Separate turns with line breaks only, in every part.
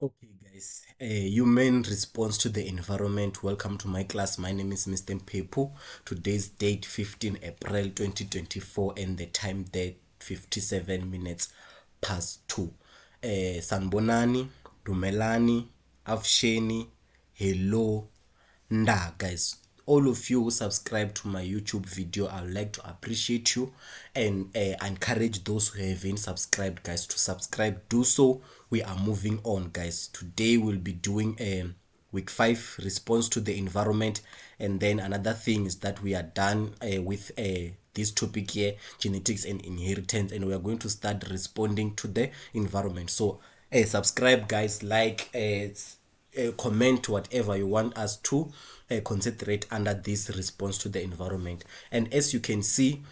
Okay, guys, human response to the environment. Welcome to my class. My name is Mr. Pepu. Today's date 15 April 2024 and the time date 57 minutes past 2. Sanbonani, Dumelani, Afsheni, hello, Nda, guys. All of you who subscribe to my YouTube video, I would like to appreciate you and encourage those who haven't subscribed, guys, to subscribe. Do so. We are moving on, guys. Today we'll be doing week 5 response to the environment, and then another thing is that we are done with this topic here, genetics and inheritance, and we are going to start responding to the environment. So subscribe, guys, like, comment whatever you want us to concentrate under this response to the environment. And as you can see,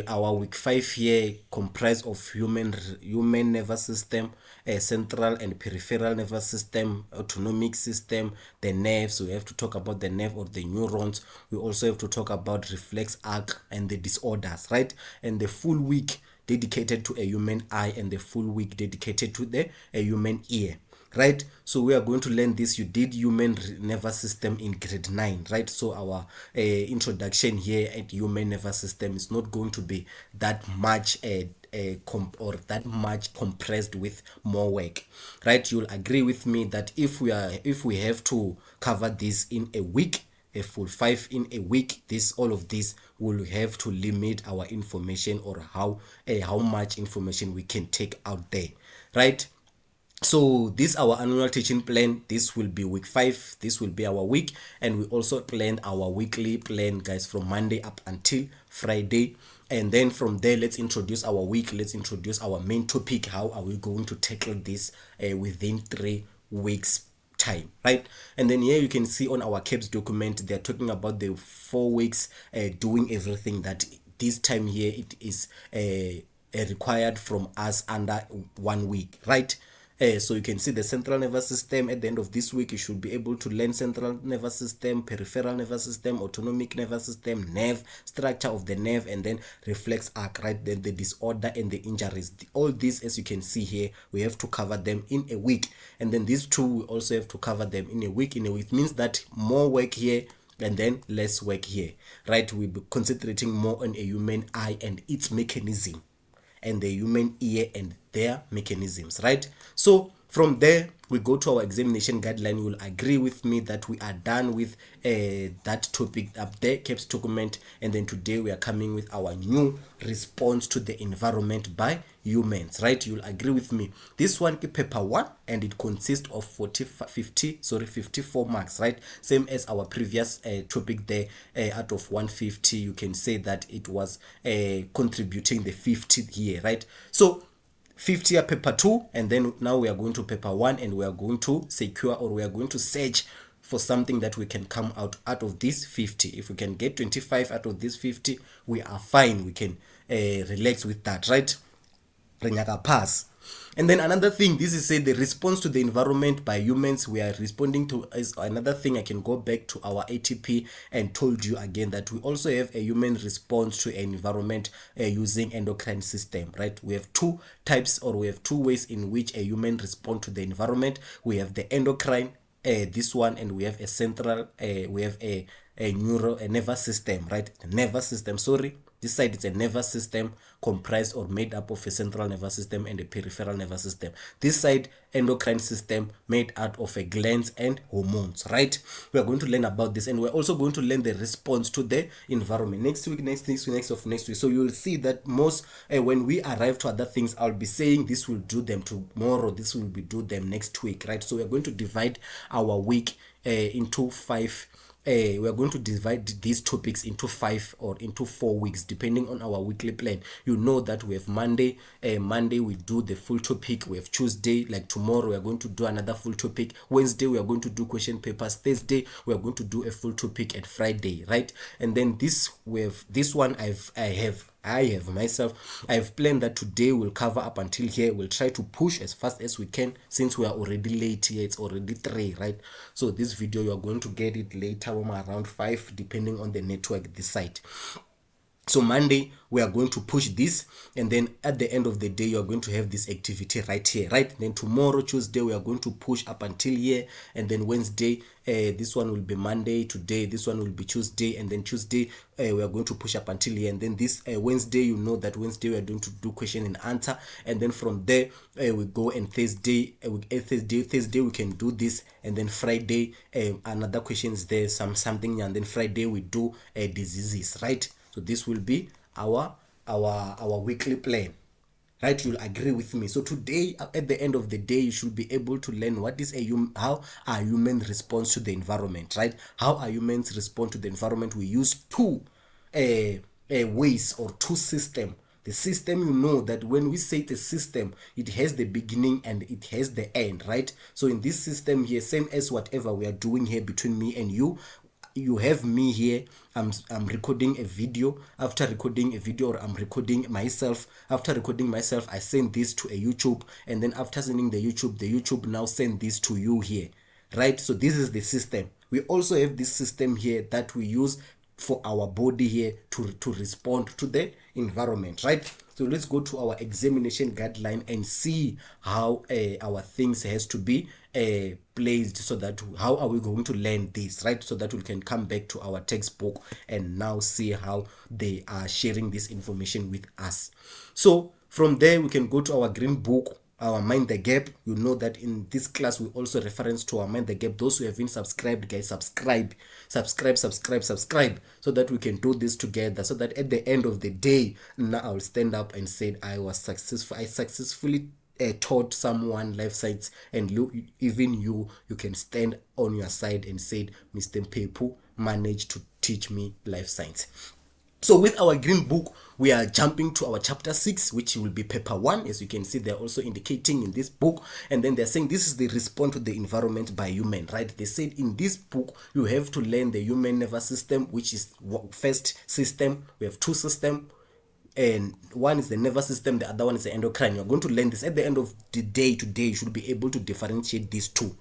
our week 5 here comprised of human nervous system, central and peripheral nervous system, autonomic system, the nerves. We have to talk about the nerve or the neurons. We also have to talk about reflex arc and the disorders, right? And the full week dedicated to a human eye, and the full week dedicated to the human ear, right? So we are going to learn this. You did human nervous system in grade 9, right? So our introduction here at human nervous system is not going to be that much or that much compressed with more work, right? You'll agree with me that if we have to cover this in a week, a full 5 in a week, all of this will have to limit our information, or how much information we can take out there, right? So this our annual teaching plan. This will be week 5. This will be our week, and we also planned our weekly plan, guys, from Monday up until Friday. And then from there, let's introduce our week. Let's introduce our main topic. How are we going to tackle this within 3 weeks time, right? And then here you can see on our CAPS document, they're talking about the 4 weeks doing everything. That this time here it is required from us under 1 week, right? So you can see the central nervous system. At the end of this week, you should be able to learn central nervous system, peripheral nervous system, autonomic nervous system, nerve, structure of the nerve, and then reflex arc, right? Then the disorder and the injuries. All these, as you can see here, we have to cover them in a week. And then these two, we also have to cover them in a week. In a week means that more work here and then less work here, right? We'll be concentrating more on a human eye and its mechanism, and the human ear and their mechanisms, right? So from there we go to our examination guideline. You will agree with me that we are done with that topic up there, CAPS document, and then today we are coming with our new response to the environment by humans, right? You'll agree with me. This one is paper 1, and it consists of 54 marks, right? Same as our previous topic there. Out of 150, you can say that it was contributing the 50 here, right? So 50 are paper 2, and then now we are going to paper 1, and we are going to secure, or we are going to search for something that we can come out of this 50. If we can get 25 out of this 50, we are fine. We can relax with that, right? Pass. And then another thing, this is the response to the environment by humans. We are responding to is another thing. I can go back to our ATP and told you again that we also have a human response to an environment using endocrine system, right? We have 2 types, or we have 2 ways in which a human respond to the environment. We have the endocrine, this one, and we have a central, we have a nervous system, right? Nervous system, sorry. This side is a nervous system comprised or made up of a central nervous system and a peripheral nervous system. This side, endocrine system, made out of a glands and hormones, right? We are going to learn about this, and we're also going to learn the response to the environment next week, next week. So you'll see that most when we arrive to other things, I'll be saying this will do them tomorrow, this will be do them next week, right? So we're going to divide our week into 5. We are going to divide these topics into 5 or into 4 weeks, depending on our weekly plan. You know that we have Monday. Monday we do the full topic. We have Tuesday, like tomorrow we are going to do another full topic. Wednesday we are going to do question papers. Thursday we are going to do a full topic, at Friday, right? And then this one I have myself, I've planned that today we'll cover up until here. We'll try to push as fast as we can, since we are already late here. It's already 3, right? So this video, you are going to get it later, around 5, depending on the network this side. So Monday we are going to push this, and then at the end of the day you are going to have this activity right here, right? Then tomorrow, Tuesday, we are going to push up until here, and then Wednesday, this one will be Monday. Today, this one will be Tuesday, and then Tuesday we are going to push up until here, and then this Wednesday, you know that Wednesday we are going to do question and answer, and then from there we go, and Thursday, Thursday we can do this, and then Friday another questions there, something, and then Friday we do diseases, right? So this will be our weekly plan, right? You'll agree with me. So today, at the end of the day, you should be able to learn what is how are humans response to the environment, right? How are humans respond to the environment? We use two ways or two system. The system, you know that when we say the system, it has the beginning and it has the end, right? So in this system here, same as whatever we are doing here between me and you have me here. I'm recording a video. After recording a video, or I'm recording myself. After recording myself, I send this to a YouTube, and then after sending the YouTube now send this to you here, right? So this is the system. We also have this system here that we use for our body here to respond to the environment, right? So let's go to our examination guideline and see how our things has to be placed, so that how are we going to learn this, right? So that we can come back to our textbook and now see how they are sharing this information with us. So from there we can go to our green book, our Mind the Gap. You know that in this class we also reference to our Mind the Gap. Those who have been subscribed, guys, subscribe, so that we can do this together, so that at the end of the day, now I'll stand up and say I was successful. I successfully taught someone life science, and even you can stand on your side and say Mr. Pepu managed to teach me life science. So with our green book, we are jumping to our chapter 6, which will be paper 1. As you can see, they're also indicating in this book, and then they're saying this is the response to the environment by human, right? They said in this book you have to learn the human nervous system, which is first system. We have two systems, and one is the nervous system, the other one is the endocrine. You're going to learn this at the end of the day. Today you should be able to differentiate these two.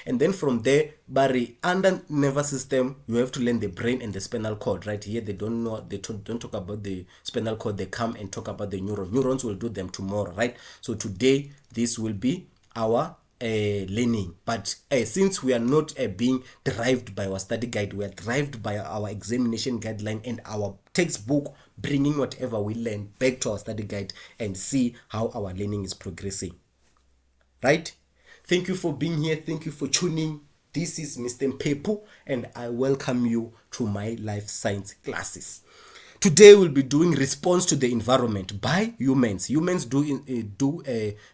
And then from there, Barry, under nervous system, you have to learn the brain and the spinal cord, right? Here they don't talk about the spinal cord. They come and talk about the neurons. Will do them tomorrow, right? So today this will be our learning. But since we are not being derived by our study guide, we are derived by our examination guideline and our textbook, bringing whatever we learn back to our study guide and see how our learning is progressing, right? Thank you for being here. Thank you for tuning. This is Mr. Pepu, and I welcome you to my life science classes. Today we'll be doing response to the environment by humans. Humans do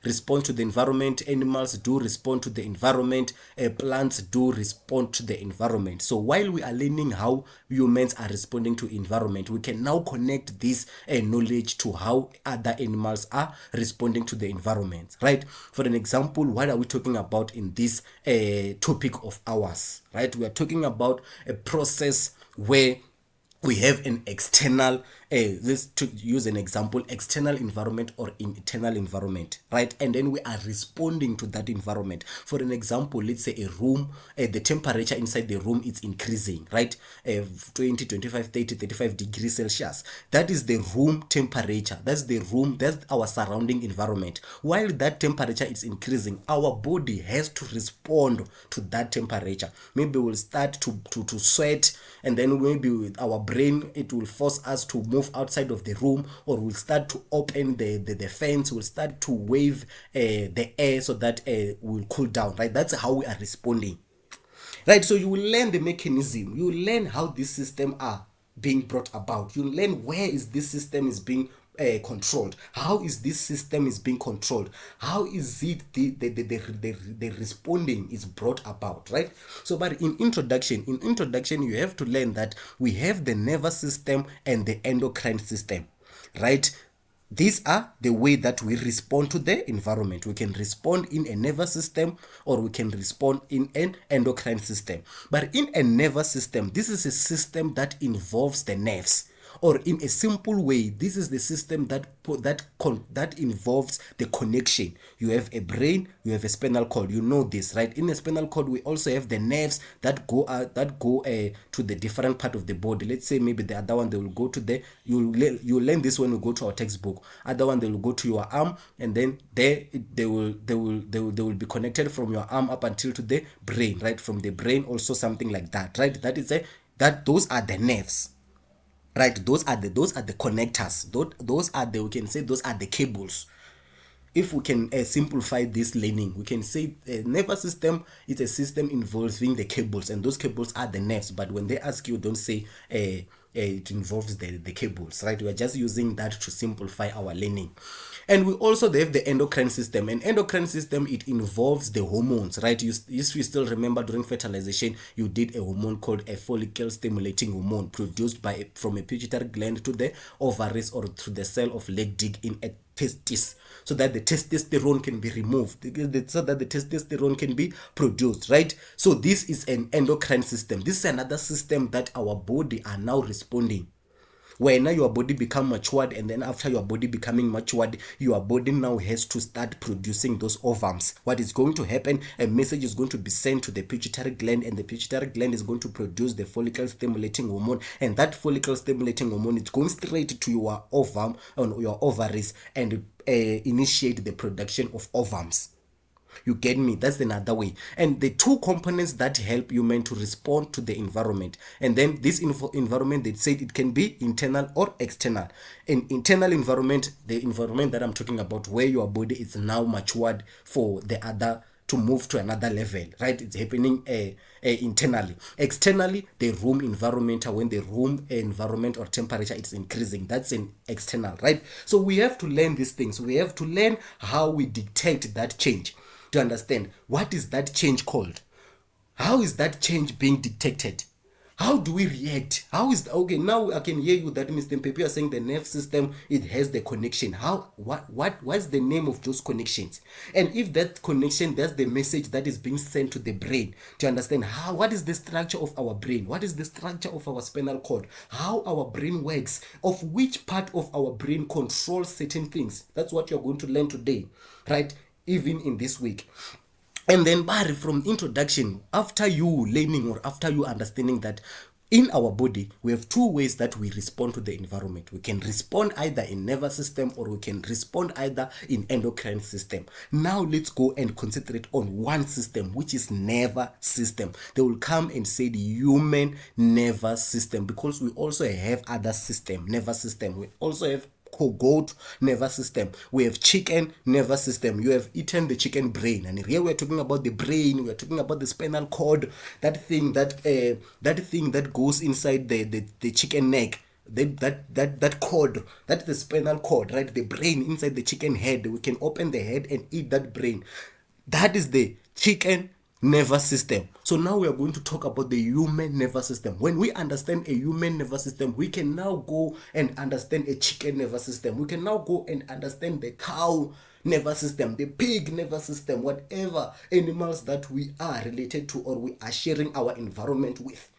respond to the environment. Animals do respond to the environment. Plants do respond to the environment. So while we are learning how humans are responding to environment, we can now connect this knowledge to how other animals are responding to the environment, right? For an example, what are we talking about in this topic of ours, right? We are talking about a process where we have an external, let's to use an example, external environment or internal environment, right? And then we are responding to that environment. For an example, let's say a room, the temperature inside the room is increasing, right? 20, 25, 30, 35 degrees Celsius. That is the room temperature. That's the room, that's our surrounding environment. While that temperature is increasing, our body has to respond to that temperature. Maybe we'll start to sweat, and then maybe with our brain, it will force us to move outside of the room, or we'll start to open the fence, we'll start to wave the air so that will cool down, right? That's how we are responding, right? So you will learn the mechanism, you will learn how this system are being brought about, you learn where is this system is being controlled, how is this system is being controlled, how is it the responding is brought about, right? So but in introduction you have to learn that we have the nervous system and the endocrine system, right? These are the way that we respond to the environment. We can respond in a nervous system, or we can respond in an endocrine system. But in a nervous system, this is a system that involves the nerves. Or in a simple way, this is the system that involves the connection. You have a brain, you have a spinal cord. You know this, right? In a spinal cord, we also have the nerves that go to the different part of the body. Let's say maybe the other one, they will go to the, you learn this when we go to our textbook. Other one, they will go to your arm, and then they will be connected from your arm up until to the brain, right? From the brain also, something like that, right? Those are the nerves, right? Those are the connectors. Those are the, we can say, those are the cables. If we can simplify this learning, we can say nervous system is a system involving the cables, and those cables are the nerves. But when they ask you, don't say it involves the cables, right? We are just using that to simplify our learning. And we also have the endocrine system. And endocrine system, it involves the hormones, right? If you still remember, during fertilization, you did a hormone called a follicle stimulating hormone, produced from a pituitary gland to the ovaries or to the cell of Leydig in a testis, so that the testosterone can be removed, so that the testosterone can be produced, right? So this is an endocrine system. This is another system that our body are now responding. When now your body become matured, and then after your body becoming matured, your body now has to start producing those ovums. What is going to happen? A message is going to be sent to the pituitary gland, and the pituitary gland is going to produce the follicle stimulating hormone, and that follicle stimulating hormone is going straight to your ovum, on your ovaries, and initiate the production of ovums. You get me? That's another way. And the two components that help human to respond to the environment. And then this environment, they said it can be internal or external. An internal environment, the environment that I'm talking about, where your body is now matured for the other to move to another level, right? It's happening internally. Externally, the room environment, when the room environment or temperature is increasing, that's an external, right? So we have to learn these things. We have to learn how we dictate that change, to understand what is that change called. How is that change being detected? How do we react? How is okay? Now I can hear you that Mr. Pepe, you are saying the nerve system, it has the connection. What's the name of those connections? And if that connection, that's the message that is being sent to the brain, to understand what is the structure of our brain, what is the structure of our spinal cord, how our brain works, of which part of our brain controls certain things. That's what you're going to learn today, right? Even in this week. And then Barry, from introduction, after you learning or after you understanding that in our body we have two ways that we respond to the environment. We can respond either in nervous system, or we can respond either in endocrine system. Now let's go and concentrate on one system, which is nervous system. They will come and say the human nervous system, because we also have other system, nervous system. We also have goat nervous system. We have chicken nervous system. You have eaten the chicken brain, and here we are talking about the brain. We are talking about the spinal cord, that thing that goes inside the chicken neck. That cord, that's the spinal cord, right? The brain inside the chicken head. We can open the head and eat that brain. That is the chicken nervous system. So now we are going to talk about the human nervous system. When we understand a human nervous system, we can now go and understand a chicken nervous system. We can now go and understand the cow nervous system, the pig nervous system, whatever animals that we are related to or we are sharing our environment with.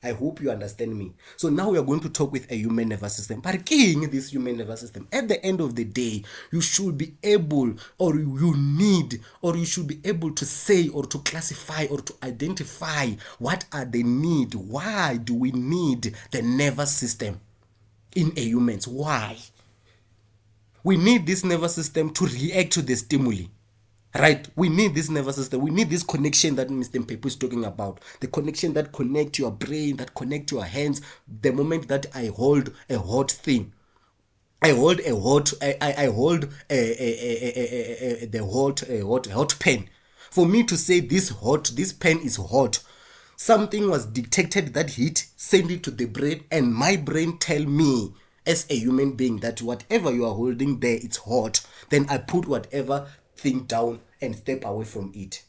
I hope you understand me. So now we are going to talk with a human nervous system. But king this human nervous system, at the end of the day, you should be able, or you should be able to say or to classify or to identify what are the need. Why do we need the nervous system in a humans? Why? We need this nervous system to react to the stimuli. Right, we need this nervous system. We need this connection that Mr. Pepe is talking about. The connection that connect your brain, that connect your hands. The moment that I hold a hot thing, I hold a hot pen. For me to say this pen is hot, something was detected, that heat, send it to the brain, and my brain tell me as a human being that whatever you are holding there, it's hot. Then I put whatever thing down and step away from it,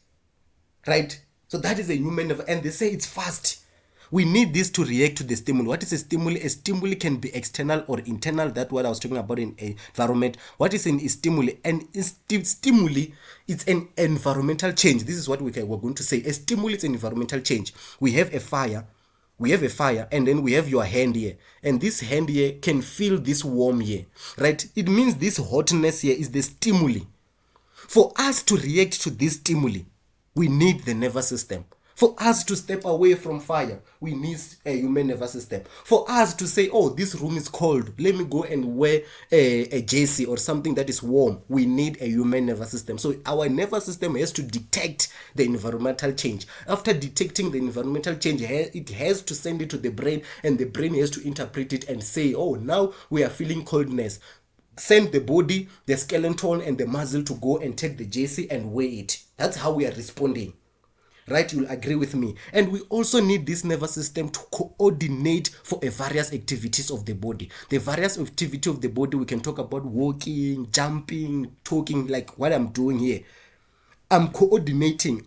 right? So that is a human nerve, and they say it's fast. We need this to react to the stimuli. What is a stimuli? A stimuli can be external or internal. That's what I was talking about in environment. What is a stimuli? And stimuli, it's an environmental change. This is what we're going to say. A stimuli is an environmental change. We have a fire. We have a fire, and then we have your hand here, and this hand here can feel this warm here, right? It means this hotness here is the stimuli. For us to react to this stimuli, we need the nervous system. For us to step away from fire, we need a human nervous system. For us to say, oh, this room is cold, let me go and wear a jersey or something that is warm, we need a human nervous system. So our nervous system has to detect the environmental change. After detecting the environmental change, it has to send it to the brain, and the brain has to interpret it and say, oh, now we are feeling coldness. Send the body, the skeleton, and the muscle to go and take the jersey and wear it. That's how we are responding. Right? You'll agree with me. And we also need this nervous system to coordinate for a various activities of the body. The various activity of the body, we can talk about walking, jumping, talking, like what I'm doing here. I'm coordinating.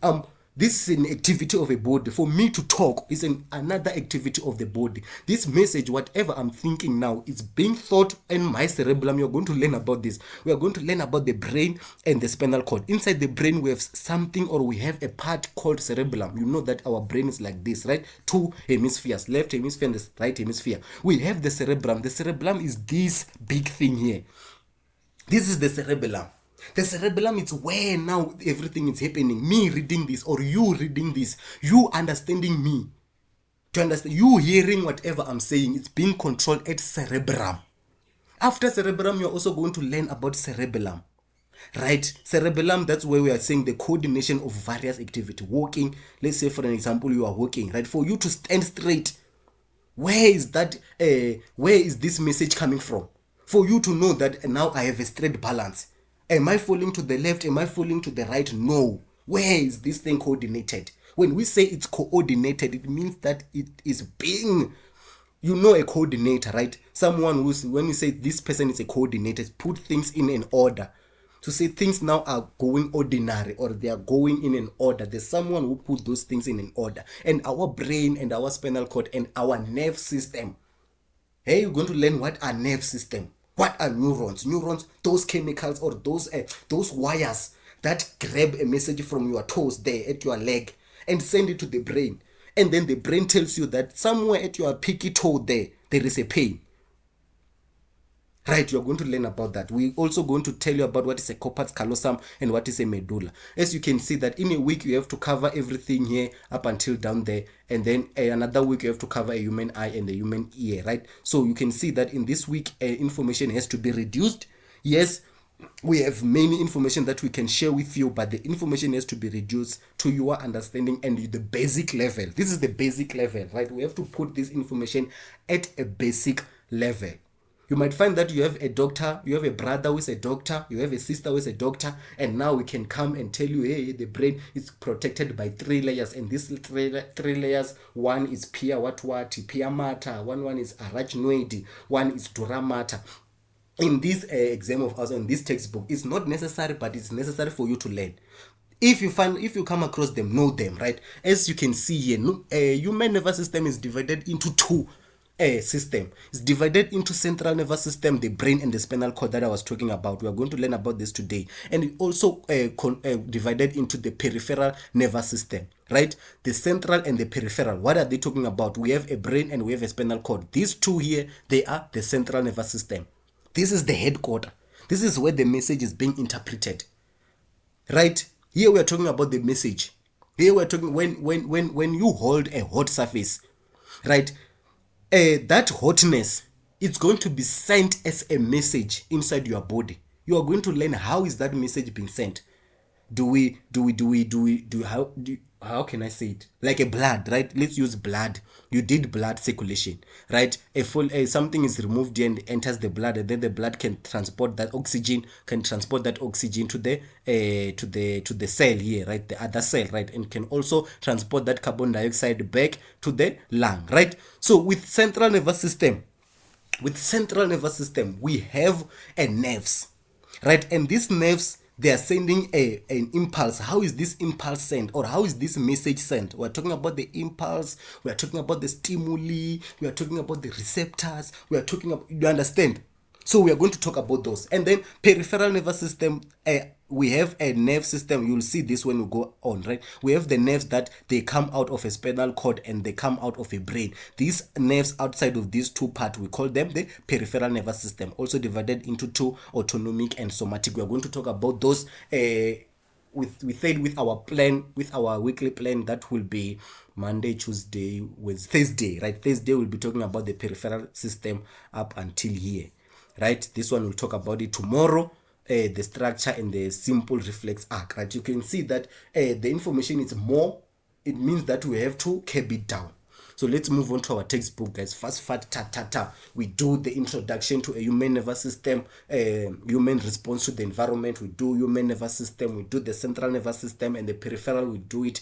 This is an activity of a body. For me to talk is another activity of the body. This message, whatever I'm thinking now, is being thought in my cerebellum. You're going to learn about this. We are going to learn about the brain and the spinal cord. Inside the brain, we have something, or we have a part called cerebellum. You know that our brain is like this, right? Two hemispheres, left hemisphere and the right hemisphere. We have the cerebellum. The cerebellum is this big thing here. This is the cerebellum. The cerebellum is where now everything is happening. Me reading this, or you reading this, you understanding me. To understand, you hearing whatever I'm saying, it's being controlled at cerebellum. After cerebellum, you're also going to learn about cerebellum. Right? Cerebellum, that's where we are saying the coordination of various activity. Walking, let's say for an example, you are walking, right? For you to stand straight, where is this message coming from? For you to know that now I have a straight balance. Am I falling to the left? Am I falling to the right? No. Where is this thing coordinated? When we say it's coordinated, it means that it is being, a coordinator, right? Someone who's, when we say this person is a coordinator, put things in an order. To say things now are going ordinary, or they are going in an order. There's someone who put those things in an order. And our brain and our spinal cord and our nerve system. Hey, you're going to learn what are nerve system. What are neurons? Neurons, those chemicals or those wires that grab a message from your toes there at your leg and send it to the brain. And then the brain tells you that somewhere at your pinky toe there is a pain. Right, you're going to learn about that. We're also going to tell you about what is a corpus callosum and what is a medulla. As you can see that in a week you have to cover everything here up until down there, and then another week you have to cover a human eye and the human ear, right? So you can see that in this week information has to be reduced. Yes, we have many information that we can share with you, but the information has to be reduced to your understanding and the basic level. This is the basic level, right? We have to put this information at a basic level. You might find that you have a doctor, you have a brother who is a doctor, you have a sister who is a doctor, and now we can come and tell you, hey, the brain is protected by 3 layers, and these three layers, one is pia matter, one is arachnoid, one is dura matter. In this exam of ours, in this textbook, it's not necessary, but it's necessary for you to learn. If you come across them, know them, right? As you can see here, human nervous system is divided into two system. It's divided into central nervous system, the brain, and the spinal cord that I was talking about. We are going to learn about this today. And it also divided into the peripheral nervous system, right? The central and the peripheral. What are they talking about? We have a brain and we have a spinal cord. These two here, they are the central nervous system. This is the headquarter. This is where the message is being interpreted, right? Here we are talking about the message. Here we are talking when you hold a hot surface, right? That hotness, it's going to be sent as a message inside your body. You are going to learn how is that message being sent. How can I say it? Like a blood, right? Let's use blood. You did blood circulation, right? Something is removed and enters the blood, and then the blood can transport that oxygen to the cell here, right? The other cell, right? And can also transport that carbon dioxide back to the lung, right? So with central nervous system, we have a nerves, right? And these nerves, they are sending an impulse. How is this impulse sent, or how is this message sent? We're talking about the impulse, we're talking about the stimuli, we are talking about the receptors, you understand? So we are going to talk about those. And then peripheral nervous system, we have a nerve system. You'll see this when we go on, right? We have the nerves that they come out of a spinal cord and they come out of a brain. These nerves outside of these two parts, we call them the peripheral nervous system, also divided into two, autonomic and somatic. We are going to talk about those with our plan, with our weekly plan. That will be Monday, Tuesday, Wednesday, Thursday, right? Thursday we'll be talking about the peripheral system up until here, right? This one we'll talk about it tomorrow. The structure and the simple reflex arc, right? You can see that the information is more. It means that we have to curb it down. So let's move on to our textbook, guys. Fast, we do the introduction to a human nervous system, human response to the environment. We do human nervous system, we do the central nervous system, and the peripheral, we do it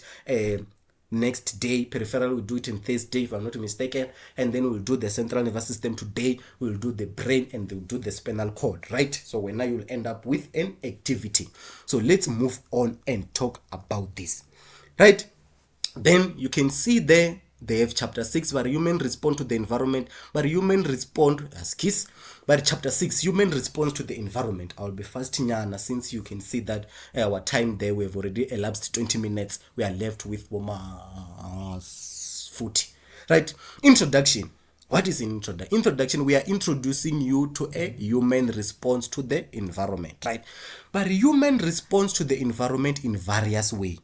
next day. Peripheral, we'll do it on Thursday, if I'm not mistaken, and then we'll do the central nervous system today. We'll do the brain, and we'll do the spinal cord, right? So when now you'll end up with an activity. So let's move on and talk about this, right? Then you can see there they have chapter 6 where human respond to the environment, where human respond as kiss. But chapter 6, human response to the environment. I'll be fast nyana, since you can see that our time there, we've already elapsed 20 minutes. We are left with 40, right? Introduction. What is an introduction? Introduction, we are introducing you to a human response to the environment, right? But human response to the environment in various ways,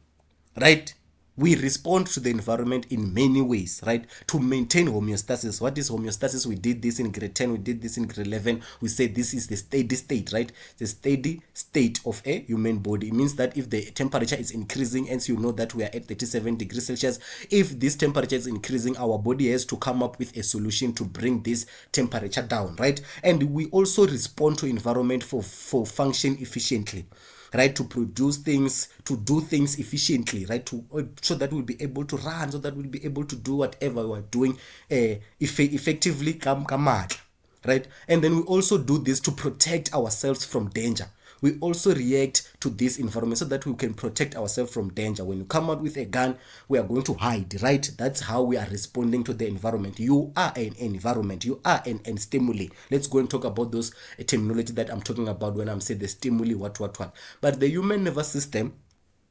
right? We respond to the environment in many ways, right? To maintain homeostasis. What is homeostasis? We did this in grade 10, we did this in grade 11. We said this is the steady state, right? The steady state of a human body. It means that if the temperature is increasing, and so you know that we are at 37 degrees Celsius, if this temperature is increasing, our body has to come up with a solution to bring this temperature down, right? And we also respond to environment for function efficiently, right? To produce things, to do things efficiently, right? So that we'll be able to run, so that we'll be able to do whatever we are doing effectively, right? And then we also do this to protect ourselves from danger. We also react to this environment so that we can protect ourselves from danger. When you come out with a gun, we are going to hide, right? That's how we are responding to the environment. You are an environment. You are an stimuli. Let's go and talk about those terminology that I'm talking about when I'm saying the stimuli, what. But the human nervous system,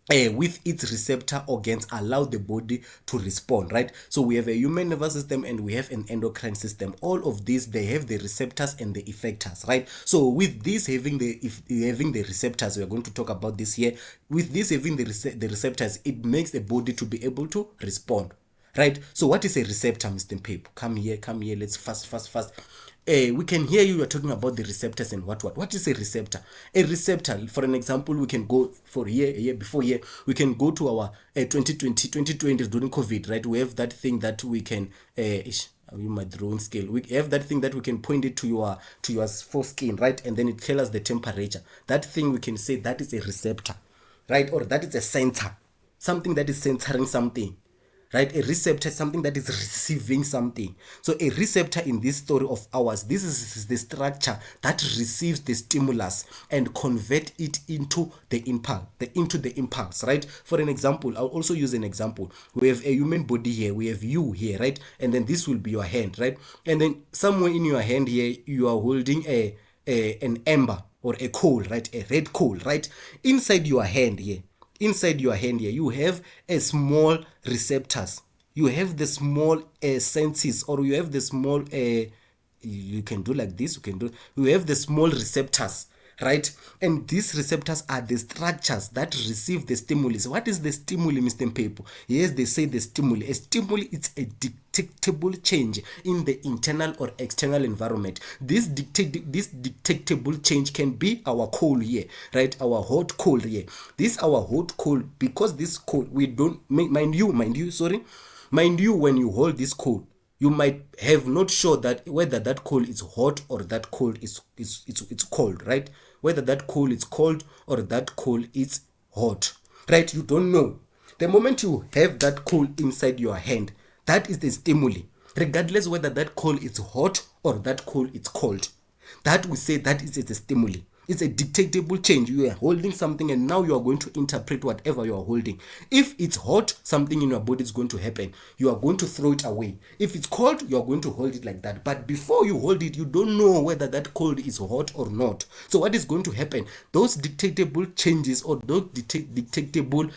with its receptor organs, allow the body to respond, right? So we have a human nervous system and we have an endocrine system. All of these, they have the receptors and the effectors, right? So with this having the receptors, we are going to talk about this here. With this having the receptors, it makes the body to be able to respond, right? So what is a receptor, Mr. Pape? Come here. Let's fast. We can hear you are talking about the receptors and what. What is a receptor? A receptor, for an example, we can go for year before year. We can go to our 2020 during COVID, right? We have that thing that we can my drawing scale. We have that thing that we can point it to your foreskin, right? And then it tells us the temperature. That thing we can say that is a receptor, right? Or that is a sensor, something that is censoring something. Right? A receptor is something that is receiving something. So a receptor in this story of ours, this is the structure that receives the stimulus and convert it into the impulse, right? For an example, I'll also use an example. We have a human body here, we have you here, right? And then this will be your hand, right? And then somewhere in your hand here, you are holding an ember or a coal, right? A red coal, right? Inside your hand here, you have a small receptors. You have the small senses, or you have the small you can do like this. You have the small receptors, right? And these receptors are the structures that receive the stimulus. What is the stimuli, Mr. Pepo? Yes, they say the stimuli. A stimuli is a detectable change in the internal or external environment. This detectable change can be our coal here, right? Our hot coal here. This our hot coal, because this coal, we don't mind you, when you hold this coal, you might have not sure that whether that coal is hot or that coal is cold, right? Whether that coal is cold or that coal is hot, right? You don't know. The moment you have that coal inside your hand, that is the stimuli, regardless whether that coal is hot or that coal is cold. That we say that is the stimuli. It's a dictatable change. You are holding something and now you are going to interpret whatever you are holding. If it's hot, something in your body is going to happen. You are going to throw it away. If it's cold, you are going to hold it like that. But before you hold it, you don't know whether that cold is hot or not. So what is going to happen? Those dictatable changes or those dictatable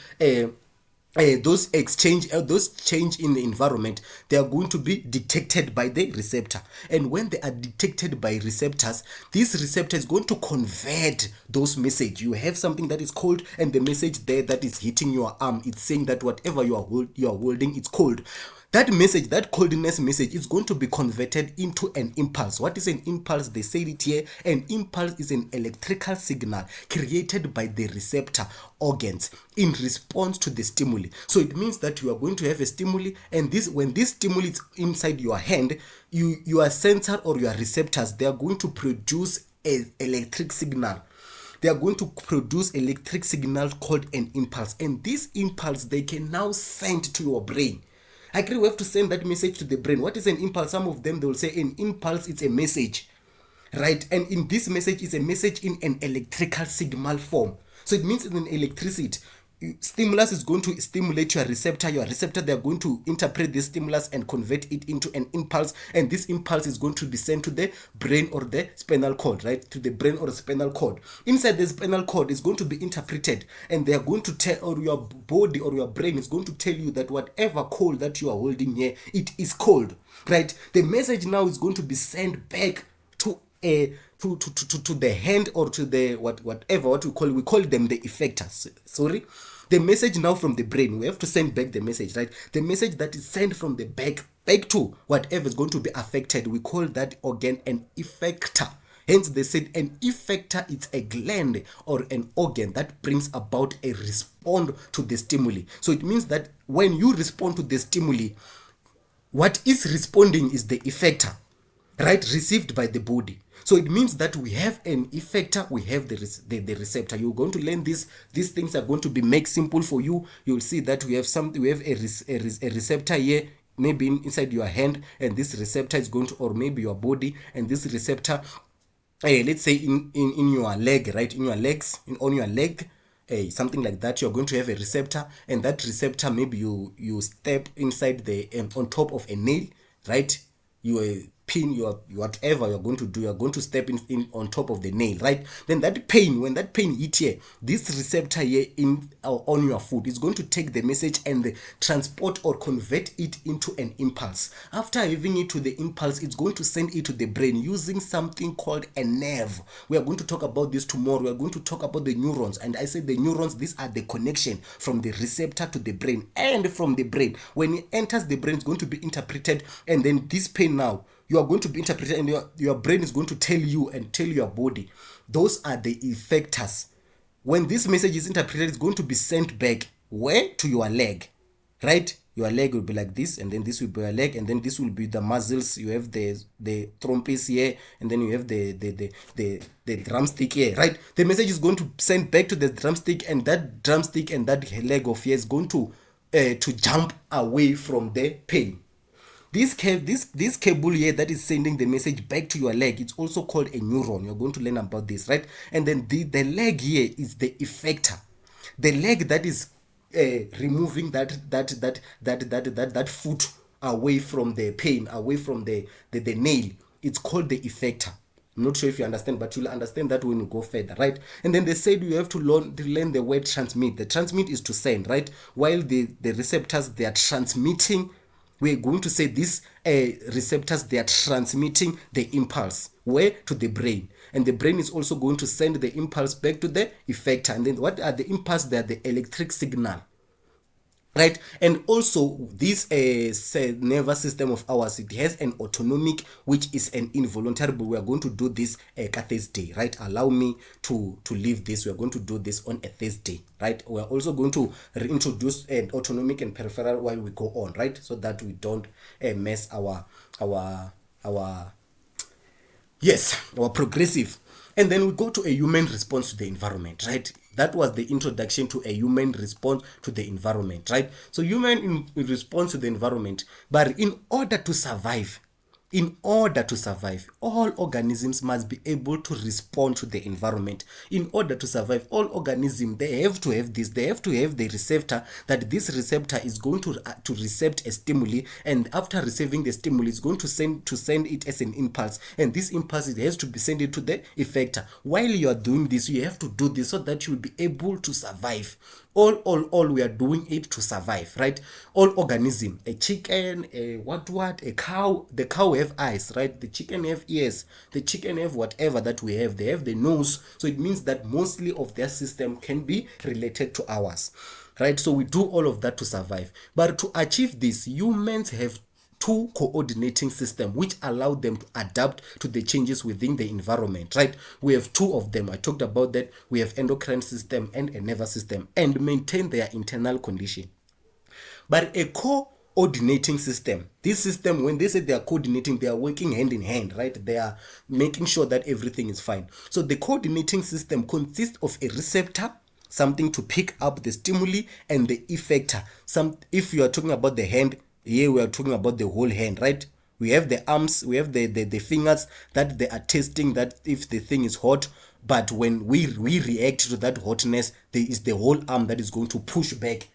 those change in the environment, they are going to be detected by the receptor, and when they are detected by receptors, this receptor is going to convert those message. You have something that is cold, and the message there that is hitting your arm, it's saying that whatever you are holding, it's cold. That message, that coldness message, is going to be converted into an impulse. What is an impulse? They say it here. An impulse is an electrical signal created by the receptor organs in response to the stimuli. So it means that you are going to have a stimuli, and when this stimuli is inside your hand, your sensor or your receptors, they are going to produce an electric signal. They are going to produce electric signal called an impulse, and this impulse they can now send to your brain. I agree, we have to send that message to the brain. What is an impulse? Some of them, they will say an impulse, it's a message, right? And in this message, is a message in an electrical signal form. So it means in electricity, stimulus is going to stimulate your receptor. Your receptor, they are going to interpret this stimulus and convert it into an impulse, and this impulse is going to be sent to the brain or the spinal cord, right? To the brain or the spinal cord. Inside the spinal cord is going to be interpreted, and they are going to tell, or your body or your brain is going to tell you that whatever cold that you are holding here, it is cold, right? The message now is going to be sent back to to the hand, or to the what we call them the effectors. Sorry, the message now from the brain, we have to send back the message, right? The message that is sent from the back to whatever is going to be affected, we call that organ an effector. Hence they said an effector is a gland or an organ that brings about a response to the stimuli. So it means that when you respond to the stimuli, what is responding is the effector, right, received by the body. So it means that we have an effector, we have the receptor. You're going to learn this. These things are going to be made simple for you. You'll see that we have a receptor here, maybe inside your hand, and this receptor is going to, or maybe your body, and this receptor, let's say in your leg, right, in your legs, on your leg, something like that. You're going to have a receptor, and that receptor, maybe you step inside the on top of a nail, right? You pin, your whatever you're going to do, you're going to step in on top of the nail, right? Then that pain, when that pain hit here, this receptor here in on your foot is going to take the message and transport or convert it into an impulse. After having it to the impulse, it's going to send it to the brain using something called a nerve. We are going to talk about this tomorrow. We are going to talk about the neurons, and I say the neurons, these are the connection from the receptor to the brain, and from the brain, when it enters the brain, it's going to be interpreted, and then this pain now, you are going to be interpreted, and your brain is going to tell you and tell your body. Those are the effectors. When this message is interpreted, it's going to be sent back where? To your leg, right? Your leg will be like this, and then this will be your leg, and then this will be the muscles. You have the trompes here, and then you have the drumstick here, right? The message is going to send back to the drumstick, and that drumstick and that leg of yours is going to jump away from the pain. This cable here that is sending the message back to your leg, it's also called a neuron. You're going to learn about this, right? And then the leg here is the effector. The leg that is removing that foot away from the pain, away from the nail. It's called the effector. I'm not sure if you understand, but you'll understand that when you go further, right? And then they said you have to learn the word transmit. The transmit is to send, right? While the receptors, they are transmitting. We're going to say these receptors, they are transmitting the impulse. Where? To the brain. And the brain is also going to send the impulse back to the effector. And then what are the impulse? They are the electric signal, right? And also this nervous system of ours, it has an autonomic, which is an involuntary, but we are going to do this Thursday, right? Allow me to leave this. We are going to do this on a Thursday, right? We are also going to reintroduce an autonomic and peripheral while we go on, right? So that we don't mess our progressive. And then we go to a human response to the environment, right? That was the introduction to a human response to the environment, right? So human response to the environment, but in order to survive, In order to survive, all organisms must be able to respond to the environment. In order to survive, all organisms, they have to have this. They have to have the receptor, that this receptor is going to recept a stimuli, and after receiving the stimuli, it's going to send it as an impulse, and this impulse, it has to be sent into the effector. While you are doing this, you have to do this so that you will be able to survive. All we are doing it to survive, right? All organism, a chicken, a cow, the cow have eyes, right? The chicken have ears, the chicken have whatever that we have, they have the nose. So it means that mostly of their system can be related to ours, right? So we do all of that to survive. But to achieve this, humans have two coordinating systems which allow them to adapt to the changes within the environment, right? We have two of them. I talked about that. We have endocrine system and a nervous system, and maintain their internal condition. But a coordinating system, this system, when they say they are coordinating, they are working hand in hand, right? They are making sure that everything is fine. So the coordinating system consists of a receptor, something to pick up the stimuli, and the effector. If you are talking about the hand, here we are talking about the whole hand, right? We have the arms, we have the fingers, that they are testing that if the thing is hot. But when we react to that hotness, there is the whole arm that is going to push back,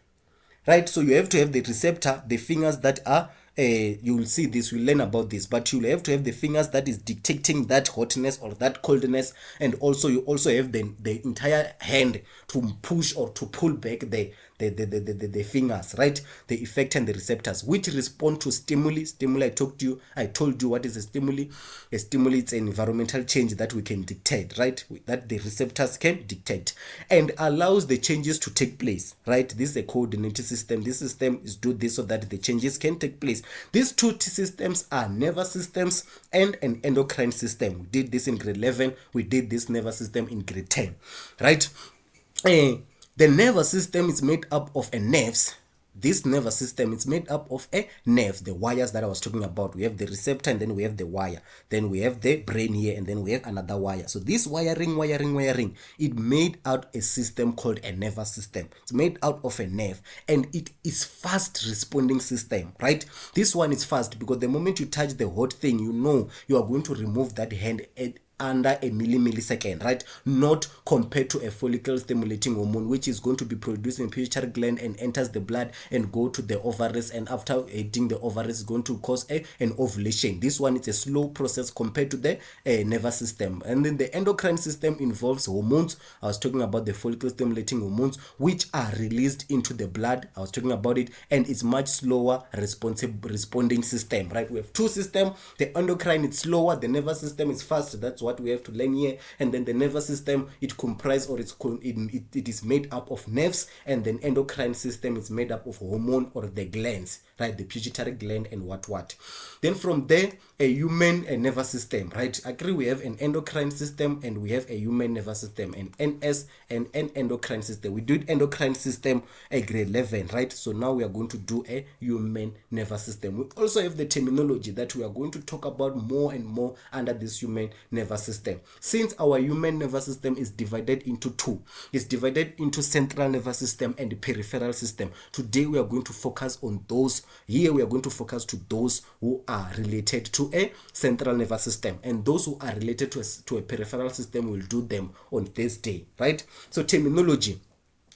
right? So you have to have the receptor, the fingers that are you will see this, we'll learn about this, but you'll have to have the fingers that is detecting that hotness or that coldness, and also you also have the entire hand to push or to pull back the fingers, right? The effect and the receptors which respond to stimuli. I told you what is a stimuli. A stimuli, it's an environmental change that we can dictate, right? That the receptors can dictate, and allows the changes to take place, right? This is a coordinated system. This system is do this so that the changes can take place. These two systems are nervous systems and an endocrine system. We did this in grade 11. We did this nervous system in grade 10, right? The nervous system is made up of a nerves. This nervous system is made up of a nerve, the wires that I was talking about. We have the receptor, and then we have the wire. Then we have the brain here, and then we have another wire. So this wiring, it made out a system called a nervous system. It's made out of a nerve, and it is fast responding system, right? This one is fast because the moment you touch the hot thing, you know you are going to remove that hand under a millisecond, right? Not compared to a follicle stimulating hormone, which is going to be produced in pituitary gland and enters the blood and go to the ovaries, and after hitting the ovaries is going to cause an ovulation. This one is a slow process compared to the nervous system. And then the endocrine system involves hormones. I was talking about the follicle stimulating hormones, which are released into the blood. I was talking about it, and it's much slower responding system, right? We have two systems. The endocrine is slower, the nervous system is fast. That's what we have to learn here. And then the nervous system, it comprises, or it is made up of nerves, and then endocrine system is made up of hormone or the glands, right? The pituitary gland and what. Then from there, a human nervous system, right? Agree, we have an endocrine system and we have a human nervous system, and NS and an endocrine system. We did endocrine system at grade 11, right? So now we are going to do a human nervous system. We also have the terminology that we are going to talk about more and more under this human nervous system. Since our human nervous system is divided into two, it's divided into central nervous system and peripheral system. Today we are going to focus on those. Here we are going to focus to those who are related to a central nervous system, and those who are related to a peripheral system will do them on this day, right? So terminology.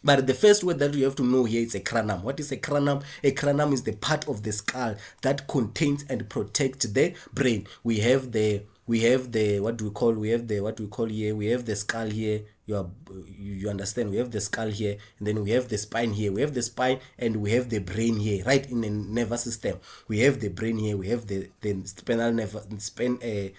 But the first word that you have to know here is a cranium. What is a cranium? A cranium is the part of the skull that contains and protects the brain. We have the what we call here. We have the skull here. You understand? We have the skull here, and then we have the spine here. We have the spine and we have the brain here, right? In the nervous system, we have the brain here. We have the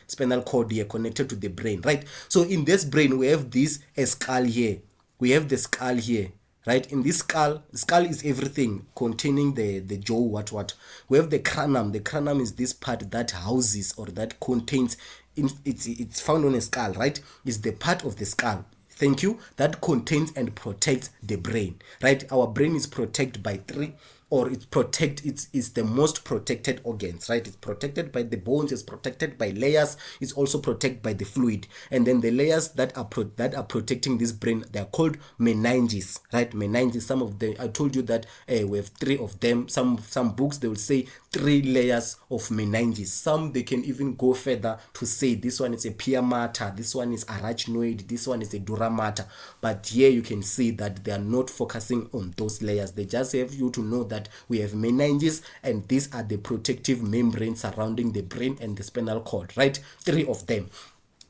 spinal cord here connected to the brain, right? So in this brain, we have a skull here. We have the skull here, right? In this skull is everything containing the jaw, what. We have the cranium. The cranium is this part that houses or that contains, it's found on a skull, right? It's the part of the skull, thank you, that contains and protects the brain, right? Our brain is protected by three or it's the most protected organs, right? It's protected by the bones, it's protected by layers, it's also protected by the fluid. And then the layers that are protecting this brain, they are called meninges, right? Meninges, some of them, I told you that we have three of them. Some books, they will say three layers of meninges. Some, they can even go further to say this one is a pia mater, this one is arachnoid, this one is a dura mater. But here you can see that they are not focusing on those layers. They just have you to know that we have meninges, and these are the protective membranes surrounding the brain and the spinal cord, right? Three of them.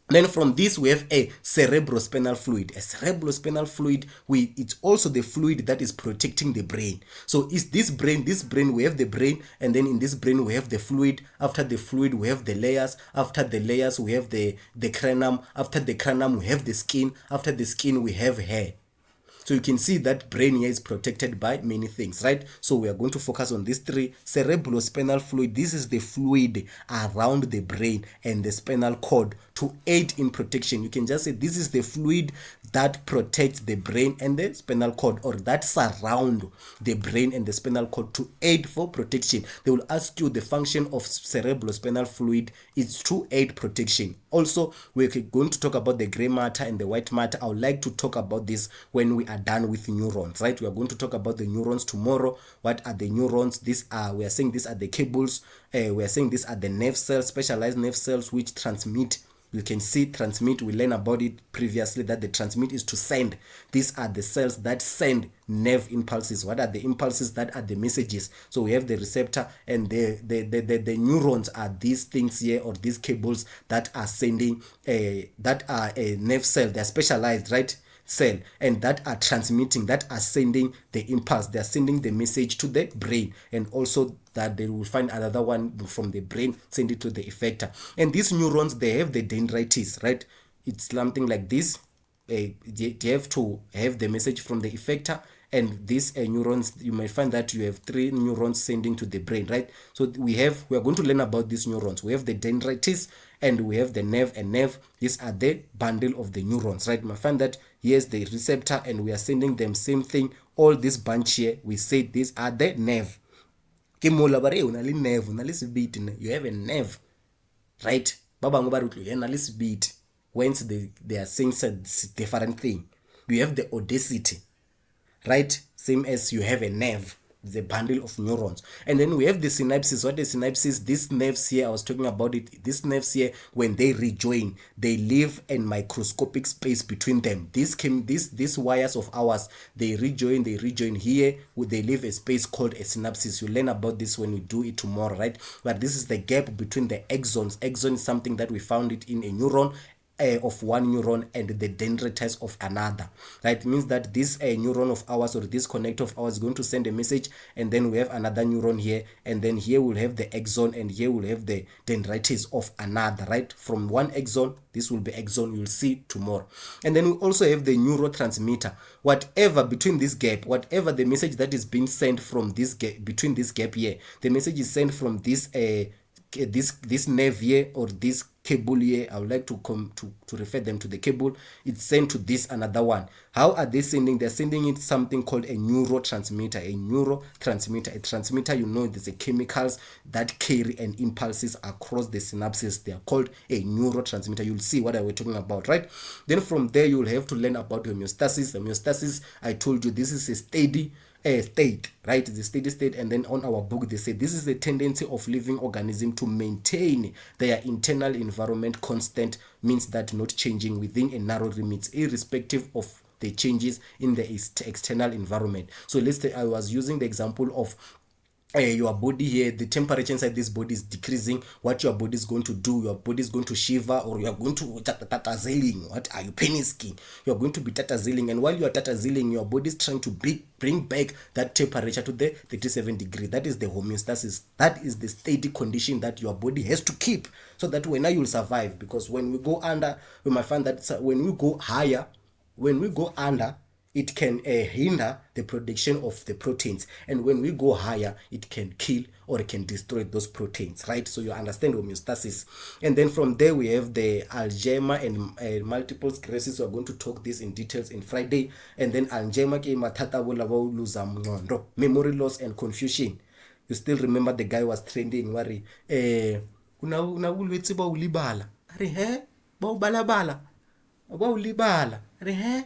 Then from this, we have a cerebrospinal fluid. A cerebrospinal fluid, it's also the fluid that is protecting the brain. So is this brain, we have the brain, and then in this brain we have the fluid. After the fluid, we have the layers. After the layers, we have the cranium. After the cranium, we have the skin. After the skin, we have hair. So you can see that brain here is protected by many things, right? So we are going to focus on these three. Cerebrospinal fluid, this is the fluid around the brain and the spinal cord to aid in protection. You can just say this is the fluid that protects the brain and the spinal cord, or that surround the brain and the spinal cord to aid for protection. They will ask you the function of cerebrospinal fluid is to aid protection. Also, we're going to talk about the gray matter and the white matter. I would like to talk about this when we are done with neurons, right? We are going to talk about the neurons tomorrow. What are the neurons? These are, we are saying these are the cables. We are saying these are the nerve cells, specialized nerve cells which transmit. You can see transmit, we learned about it previously, that the transmit is to send. These are the cells that send nerve impulses. What are the impulses? That are the messages. So we have the receptor, and the neurons are these things here, or these cables that are sending that are a nerve cell. They are specialized, right? Cell, and that are transmitting, that are sending the impulse, they are sending the message to the brain, and also that they will find another one from the brain, send it to the effector. And these neurons, they have the dendrites, right? It's something like this. They have to have the message from the effector, and these neurons, you might find that you have three neurons sending to the brain, right? So we are going to learn about these neurons. We have the dendrites, and we have the nerve and nerve. These are the bundle of the neurons, right? You might find that here's the receptor, and we are sending them same thing. All this bunch here, we say these are the nerve. You have a nerve, right? Whence they are saying different thing. You have the audacity, right? Same as you have a nerve, the bundle of neurons. And then we have the synapses. What is synapses? These nerves here, I was talking about it. These nerves here, when they rejoin, they leave a microscopic space between them. These wires of ours, they rejoin here. They leave a space called a synapsis. You learn about this when we do it tomorrow, right? But this is the gap between the axons. Axon is something that we found it in a neuron, of one neuron, and the dendrites of another, right? It means that this neuron of ours, or this connector of ours, is going to send a message, and then we have another neuron here, and then here we'll have the axon, and here we'll have the dendrites of another, right? From one axon, this will be axon, you'll see tomorrow. And then we also have the neurotransmitter. Whatever between this gap, whatever the message that is being sent from this gap, between this gap here, the message is sent from this this nerve here, or this cable here. I would like to come to refer them to the cable. It's sent to this another one. How are they sending? They're sending it something called a neurotransmitter. A neurotransmitter, a transmitter, you know, there's a chemicals that carry and impulses across the synapses. They are called a neurotransmitter. You'll see what I was talking about, right? Then from there, you'll have to learn about homeostasis. Homeostasis, I told you, this is a steady state, right? It's a steady state. And then on our book, they say this is the tendency of living organism to maintain their internal environment constant, means that not changing within a narrow limits, irrespective of the changes in the external environment. So let's say I was using the example of your body here. The temperature inside this body is decreasing. What your body is going to do, your body is going to shiver, or you are going to tataziling. What are you, penisking? You are going to be tataziling, and while you are tataziling, your body is trying to bring back that temperature to the 37 degree. That is the homeostasis. That is the steady condition that your body has to keep, so that when you will survive. Because when we go under, we might find that when we go higher, when we go under, it can hinder the production of the proteins, and when we go higher, it can kill or it can destroy those proteins, right? So you understand homeostasis. And then from there we have the Alzheimer and multiple sclerosis. We're going to talk this in details in Friday. And then Alzheimer ke mathata bo labo lose memory loss and confusion. You still remember the guy was trending worry una bulwetse ba o libala re he ba o balabala ba o libala re he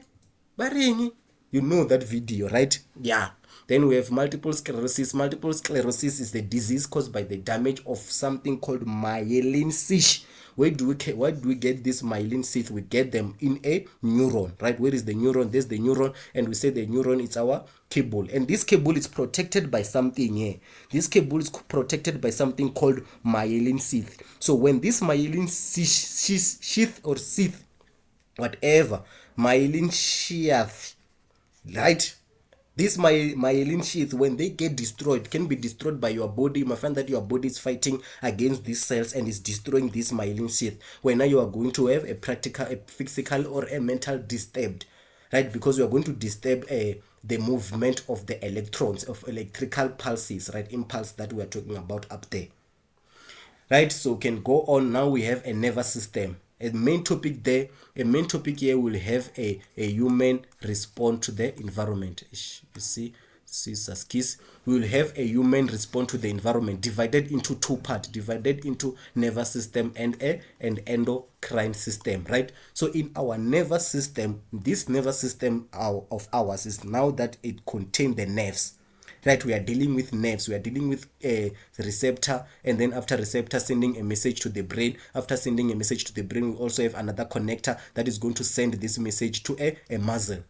ba reng. You know that video, right? Yeah. Then we have multiple sclerosis. Multiple sclerosis is the disease caused by the damage of something called myelin sheath. Why do we get this myelin sheath? We get them in a neuron, right? Where is the neuron? There's the neuron, and we say the neuron is our cable, and this cable is protected by something here. This cable is protected by something called myelin sheath. So when this myelin sheath or sheath, whatever, myelin sheath, right? This myelin sheath, when they get destroyed, can be destroyed by your body. You might find that your body is fighting against these cells and is destroying this myelin sheath. When now you are going to have a physical or a mental disturbed, right? Because you are going to disturb the movement of the electrons, of electrical pulses, right? Impulse that we are talking about up there. Right, so can go on. Now we have a nervous system. A main topic there, a main topic here will have a human respond to the environment. You see Saskis, we will have a human respond to the environment, divided into two parts, divided into nervous system and an endocrine system, right? So in our nervous system, this nervous system of ours is now that it contains the nerves. Right, we are dealing with nerves, we are dealing with a receptor, and then after receptor sending a message to the brain. After sending a message to the brain, we also have another connector that is going to send this message to a muscle.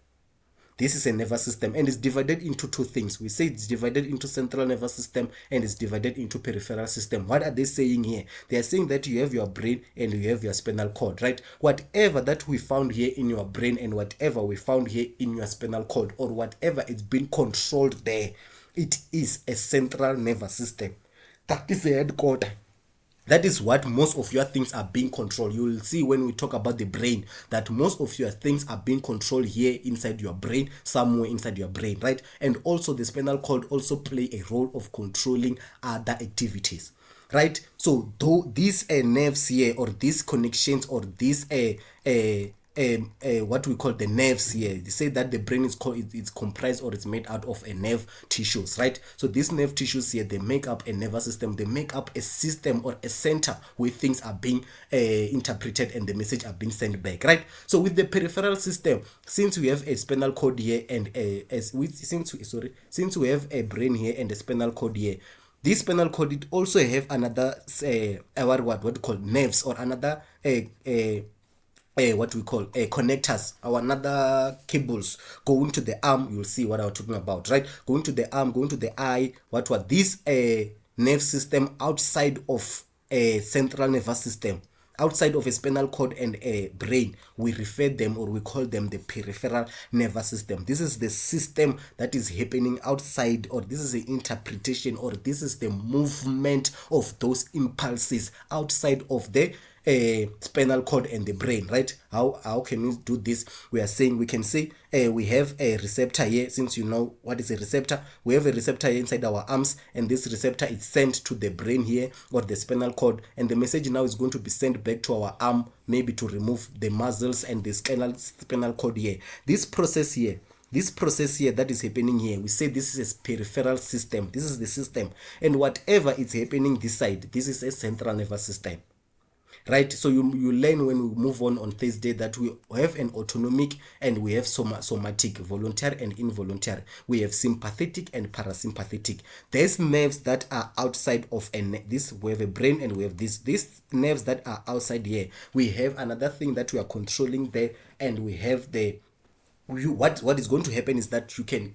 This is a nervous system, and it's divided into two things. We say it's divided into central nervous system and it's divided into peripheral system. What are they saying here? They are saying that you have your brain and you have your spinal cord, right? Whatever that we found here in your brain and whatever we found here in your spinal cord, or whatever it's been controlled there, it is a central nervous system. That is the headquarter. That is what most of your things are being controlled. You will see when we talk about the brain that most of your things are being controlled here inside your brain, somewhere inside your brain, right? And also the spinal cord also play a role of controlling other activities, right? So though these nerves here, or these connections, or these what we call the nerves here, they say that the brain is it's comprised, or it's made out of a nerve tissues, right? So these nerve tissues here, they make up a nervous system. They make up a system or a center where things are being interpreted and the message are being sent back, right? So with the peripheral system, since we have a spinal cord here and since we have a brain here and a spinal cord here, this spinal cord, it also have another what call nerves, or another what we call connectors, or another cables going to the arm. You'll see what I'm talking about, right? Going to the arm, going to the eye. What was this nerve system outside of a central nervous system, outside of a spinal cord and a brain, we refer them, or we call them, the peripheral nervous system. This is the system that is happening outside, or this is the interpretation, or this is the movement of those impulses outside of the spinal cord and the brain, right? How can we do this? We are saying, we can say we have a receptor here. Since you know what is a receptor, we have a receptor here inside our arms, and this receptor is sent to the brain here, or the spinal cord, and the message now is going to be sent back to our arm, maybe to remove the muscles and the spinal cord here. This process here that is happening here, we say this is a peripheral system. This is the system, and whatever is happening this side, this is a central nervous system, right? So you learn when we move on Thursday that we have an autonomic and we have somatic, voluntary and involuntary. We have sympathetic and parasympathetic. There's nerves that are outside of this. We have a brain and we have these nerves that are outside here. We have another thing that we are controlling there, and we have what is going to happen is that you can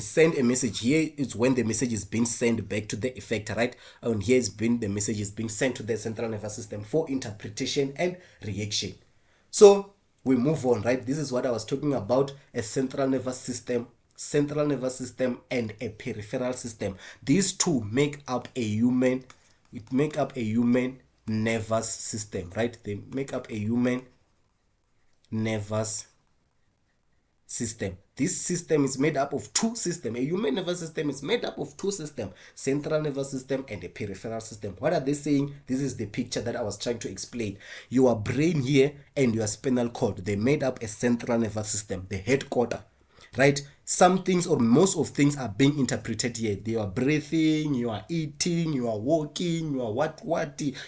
send a message. Here is when the message is being sent back to the effector, right? And here is when the message is being sent to the central nervous system for interpretation and reaction. So we move on, right? This is what I was talking about: a central nervous system, and a peripheral system. These two make up a human nervous system, right? They make up a human nervous system. This system is made up of two systems. A human nervous system is made up of two systems, central nervous system and a peripheral system. What are they saying? This is the picture that I was trying to explain. Your brain here and your spinal cord, they made up a central nervous system, the headquarter, right? Some things or most of things are being interpreted here. You are breathing, you are eating, you are walking, you are what,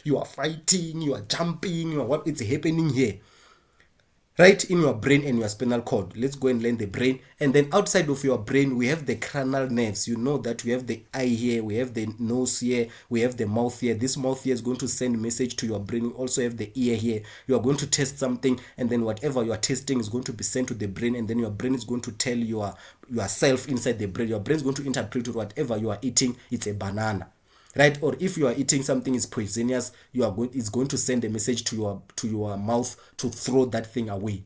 you are fighting, you are jumping, you are what, it's happening here, right in your brain and your spinal cord. Let's go and learn the brain. And then outside of your brain, we have the cranial nerves. You know that we have the eye here, we have the nose here, we have the mouth here. This mouth here is going to send message to your brain. We also have the ear here. You are going to test something, and then whatever you are testing is going to be sent to the brain, and then your brain is going to tell yourself inside the brain. Your brain is going to interpret whatever you are eating. It's a banana, right? Or if you are eating something is poisonous, it's going to send a message to your mouth to throw that thing away,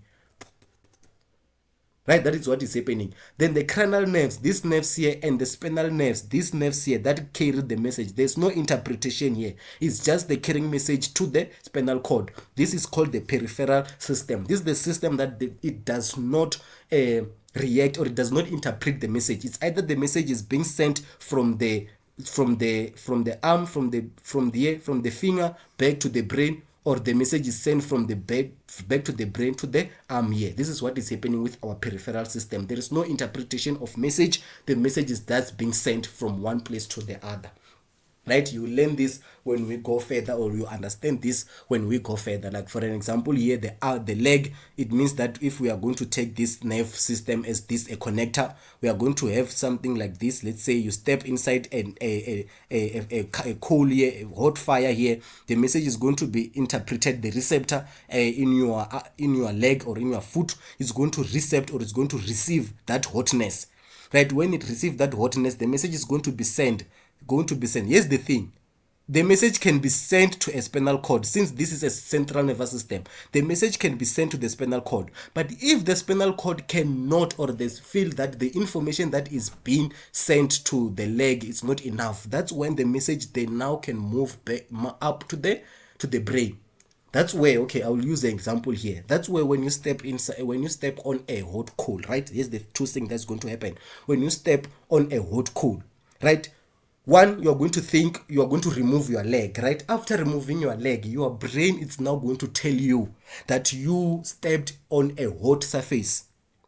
right? That is what is happening. Then the cranial nerves, these nerves here, and the spinal nerves, these nerves here, that carry the message. There's no interpretation here. It's just the carrying message to the spinal cord. This is called the peripheral system. This is the system that it does not react, or it does not interpret the message. It's either the message is being sent from the arm, from the finger back to the brain, or the message is sent from the back to the brain to the arm here. This is what is happening with our peripheral system. There is no interpretation of message. The message is that's being sent from one place to the other, right? You learn this when we go further, or you understand this when we go further. Like for an example here, the leg, it means that if we are going to take this nerve system as this a connector, we are going to have something like this. Let's say you step inside a coal here, a hot fire here. The message is going to be interpreted. The receptor in your leg or in your foot is going to recept, or is going to receive that hotness, right? When it receives that hotness, the message is going to be sent. Here's the thing. The message can be sent to a spinal cord. Since this is a central nervous system, the message can be sent to the spinal cord. But if the spinal cord cannot, or they feel that the information that is being sent to the leg is not enough, that's when the message they now can move back up to the brain. That's where, okay, I'll use the example here. That's where when you step on a hot coal, right? Here's the two things that's going to happen. When you step on a hot coal, right? One, you're going to think you are going to remove your leg, right? After removing your leg, your brain is now going to tell you that you stepped on a hot surface.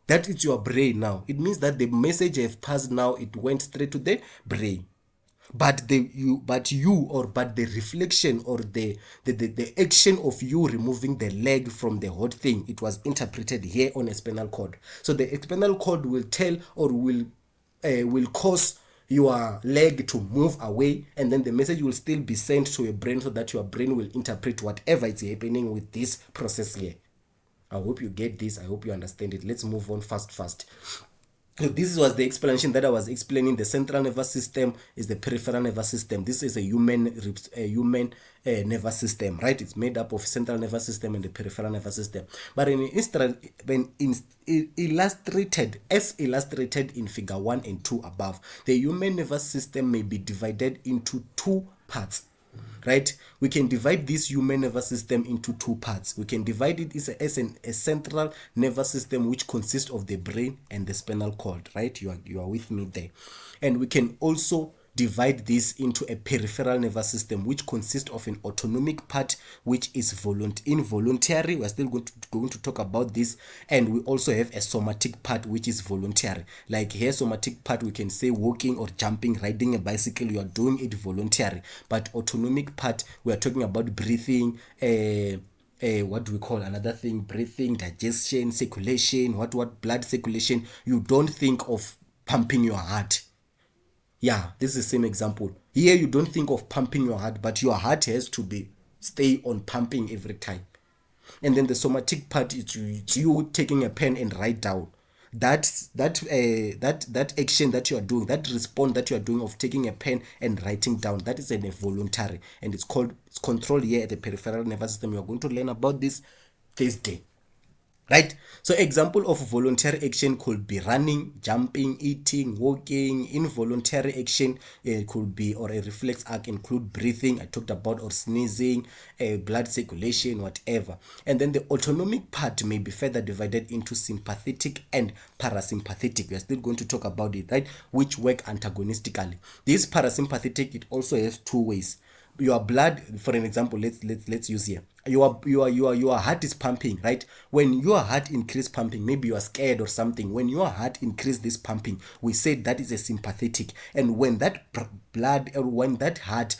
That is your brain now. It means that the message has passed now, it went straight to the brain. But the reflection, or the action of you removing the leg from the hot thing, it was interpreted here on a spinal cord. So the spinal cord will tell, or will cause your leg to move away, and then the message will still be sent to your brain, so that your brain will interpret whatever is happening with this process here. I hope you get this. I hope you understand it. Let's move on fast. So this was the explanation that I was explaining. The central nervous system is the peripheral nervous system. This is a human nervous system, right? It's made up of central nervous system and the peripheral nervous system. But as illustrated in figure 1 and 2 above, the human nervous system may be divided into two parts. Right? We can divide this human nervous system into two parts. We can divide it as a central nervous system, which consists of the brain and the spinal cord, right? You are with me there. And we can also divide this into a peripheral nervous system, which consists of an autonomic part, which is involuntary. We're still going to talk about this. And we also have a somatic part, which is voluntary. Like here, somatic part, we can say walking or jumping, riding a bicycle, you are doing it voluntary. But autonomic part, we are talking about breathing, what do we call another thing? Breathing, digestion, circulation, what blood circulation. You don't think of pumping your heart. Yeah, this is the same example. Here you don't think of pumping your heart, but your heart has to stay on pumping every time. And then the somatic part is you taking a pen and write down. That action that you are doing, that response that you are doing of taking a pen and writing down, that is a voluntary, and it's controlled here at the peripheral nervous system. You are going to learn about this Thursday. right? So example of voluntary action could be running, jumping, eating, walking. Involuntary action could be, or a reflex act, include breathing, I talked about, or sneezing, blood circulation, whatever. And then the autonomic part may be further divided into sympathetic and parasympathetic. We are still going to talk about it, right, which work antagonistically. This parasympathetic, it also has two ways. Your blood, for an example, let's use here, your heart is pumping, right? When your heart increase pumping, maybe you are scared or something, when your heart increase this pumping, we say that is a sympathetic. And when that blood, or when that heart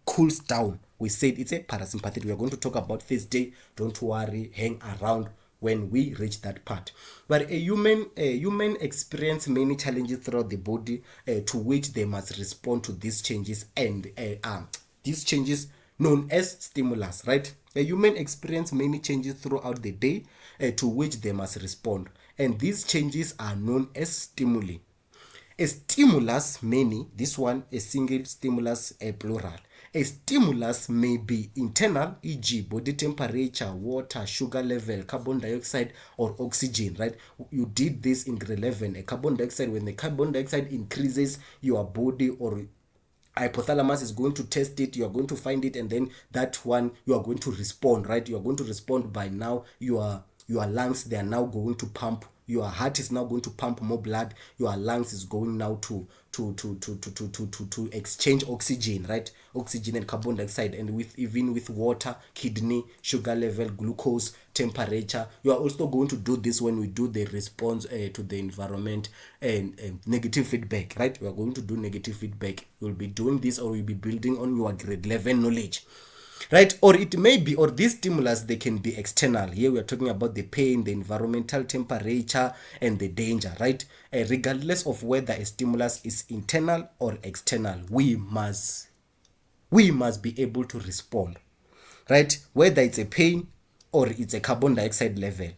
cools down, we said it's a parasympathetic. We are going to talk about Thursday. Don't worry, hang around when we reach that part. But a human experience many challenges throughout the body, to which they must respond to these changes, and these changes known as stimulus, right? A human experience many changes throughout the day, to which they must respond, and these changes are known as stimuli. A stimulus, many, this one a single stimulus, a plural. A stimulus may be internal, e.g., body temperature, water, sugar level, carbon dioxide, or oxygen, right? You did this in grade 11. A carbon dioxide, when the carbon dioxide increases, your body or hypothalamus is going to test it, you are going to find it, and then that one you are going to respond, right? You are going to respond by now. Your lungs, they are now going to pump, your heart is now going to pump more blood, your lungs is going now to exchange oxygen, right? Oxygen and carbon dioxide, and with even with water, kidney, sugar level, glucose, temperature. You are also going to do this when we do the response to the environment, and negative feedback, right? We are going to do negative feedback. You'll be doing this, or you'll be building on your grade 11 knowledge, right? Or it may be, or these stimulus, they can be external. Here we are talking about the pain, the environmental temperature, and the danger, right? Regardless of whether a stimulus is internal or external, we must be able to respond, right? Whether it's a pain or it's a carbon dioxide level,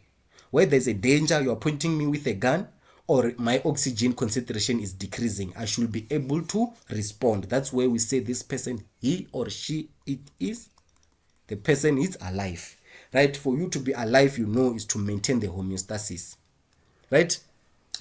where there's a danger, you are pointing me with a gun, or my oxygen concentration is decreasing, I should be able to respond. That's where we say this person, he or she, it is, the person is alive, right? For you to be alive, is to maintain the homeostasis, right?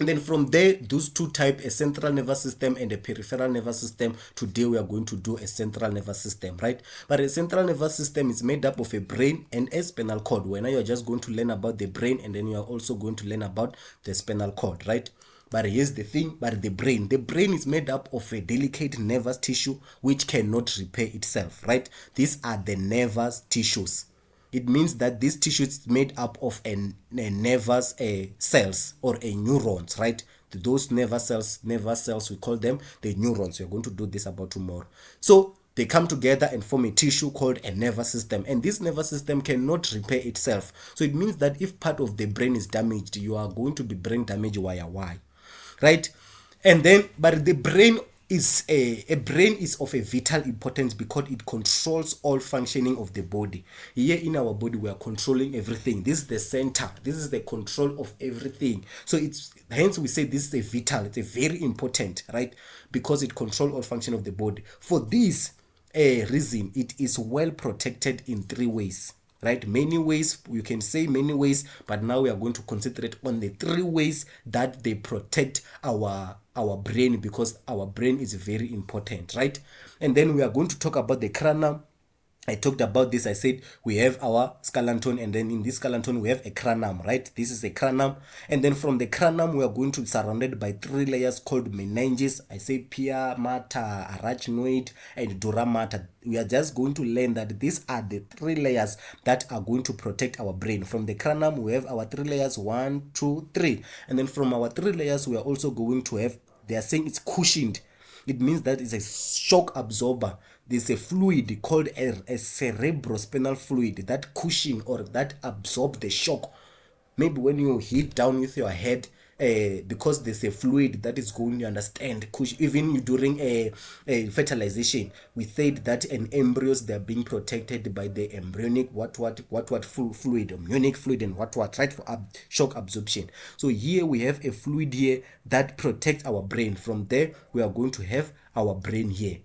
And then from there, those two types, a central nervous system and a peripheral nervous system. Today we are going to do a central nervous system, right? But a central nervous system is made up of a brain and a spinal cord. Where now you're just going to learn about the brain, and then you are also going to learn about the spinal cord, right? But here's the thing, but the brain is made up of a delicate nervous tissue which cannot repair itself, right? These are the nervous tissues. It means that this tissue is made up of a nervous cells, or a neurons, right? Those nervous cells, we call them the neurons. We're going to do this about tomorrow. So they come together and form a tissue called a nervous system, and this nervous system cannot repair itself. So it means that if part of the brain is damaged, you are going to be brain damage. Why, right? And then, but the brain is a brain is of a vital importance because it controls all functioning of the body. Here in our body, we are controlling everything. This is the center, this is the control of everything. So it's hence we say this is a vital, it's a very important, right? Because it controls all function of the body. For this reason, it is well protected in three ways, right? Many ways, you can say many ways, but now we are going to concentrate on the three ways that they protect our brain, because our brain is very important, right? And then we are going to talk about the cranium. I talked about this. I said we have our skeleton, and then in this skeleton we have a cranium, right? This is a cranium, and then from the cranium we are going to be surrounded by three layers called meninges. I say pia mater, arachnoid, and dura mater. We are just going to learn that these are the three layers that are going to protect our brain. From the cranium we have our three layers, 1, 2, 3, and then from our three layers we are also going to have, they are saying it's cushioned. It means that it's a shock absorber. There's a fluid called a cerebrospinal fluid that cushion, or that absorb the shock. Maybe when you hit down with your head, because there's a fluid that is going to understand. Even during a fertilization, we said that an embryos, they are being protected by the embryonic fluid, embryonic fluid, and right, for shock absorption. So here we have a fluid here that protects our brain. From there we are going to have our brain here,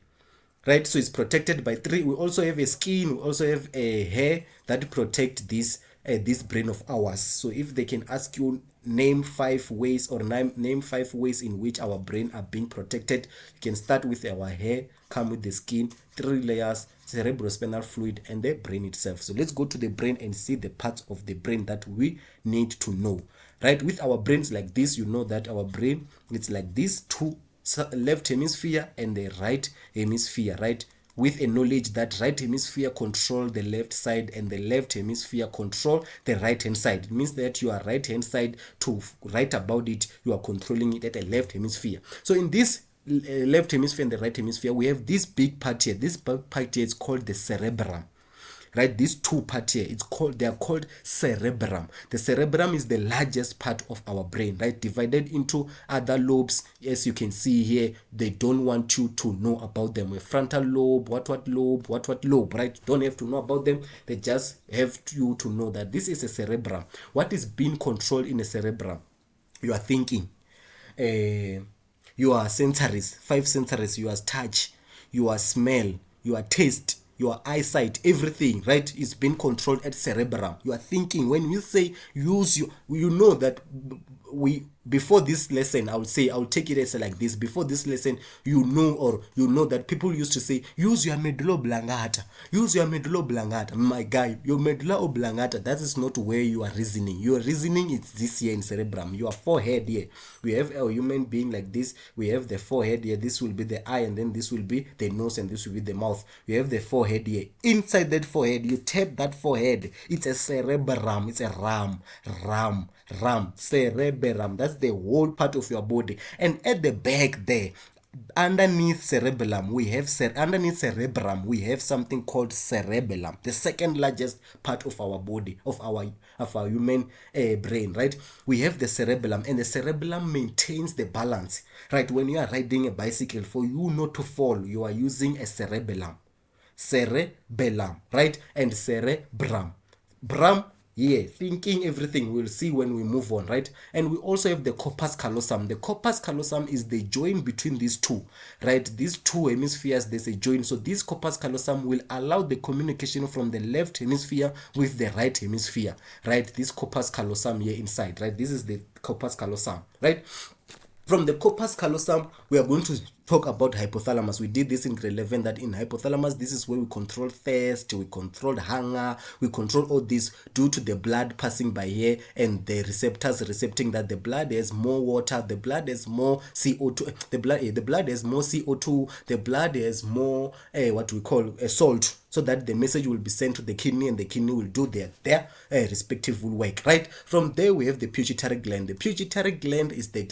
right? So it's protected by three. We also have a skin, we also have a hair that protect this this brain of ours. So if they can ask you name 5 ways or name 5 ways in which our brain are being protected, you can start with our hair, come with the skin, 3 layers, cerebrospinal fluid, and the brain itself. So let's go to the brain and see the parts of the brain that we need to know. Right, with our brains like this, you know that our brain, it's like this, two left hemisphere and the right hemisphere, right? With a knowledge that right hemisphere control the left side and the left hemisphere control the right hand side. It means that your right hand side, to write about it, you are controlling it at the left hemisphere. So in this left hemisphere and the right hemisphere, we have this big part here. This big part here is called the cerebrum. Right, these two parts here, they are called cerebrum. The cerebrum is the largest part of our brain, right, divided into other lobes. As you can see here, they don't want you to know about them. A frontal lobe, what lobe, what lobe, right? Don't have to know about them. They just have you to know that this is a cerebrum. What is being controlled in a cerebrum? You are thinking, your sensories, 5 sensories, your touch, your smell, your taste, your eyesight, everything, right, is being controlled at cerebrum. You are thinking. When you say use you know that we, before this lesson, I'll take it as like this. Before this lesson, you know that people used to say, use your medulla oblongata, use your medulla oblongata. My guy, your medulla oblongata, that is not where you are reasoning. Your reasoning is this here in cerebrum. Your forehead here, we have a human being like this. We have the forehead here. This will be the eye, and then this will be the nose, and this will be the mouth. We have the forehead here. Inside that forehead, you tap that forehead, it's a cerebrum. It's a ram cerebrum. That's the whole part of your body. And at the back there, underneath cerebrum, we have something called cerebellum, the second largest part of our body, of our human brain, right? We have the cerebellum, and the cerebellum maintains the balance, right? When you are riding a bicycle, for you not to fall, you are using a cerebellum, right? And cerebrum, yeah, thinking everything. We'll see when we move on, right? And we also have the corpus callosum. The corpus callosum is the joint between these two, right? These two hemispheres, there's a joint. So this corpus callosum will allow the communication from the left hemisphere with the right hemisphere, right? This corpus callosum here inside, right? This is the corpus callosum, right? From the corpus callosum, we are going to talk about hypothalamus. We did this in grade 11, that in hypothalamus, this is where we control thirst, we control hunger, we control all this due to the blood passing by here and the receptors recepting that the blood has more water, the blood has more CO2, the blood has more CO2, the blood has more what we call a salt, so that the message will be sent to the kidney, and the kidney will do their respective work, right? From there, we have the pituitary gland. The pituitary gland is the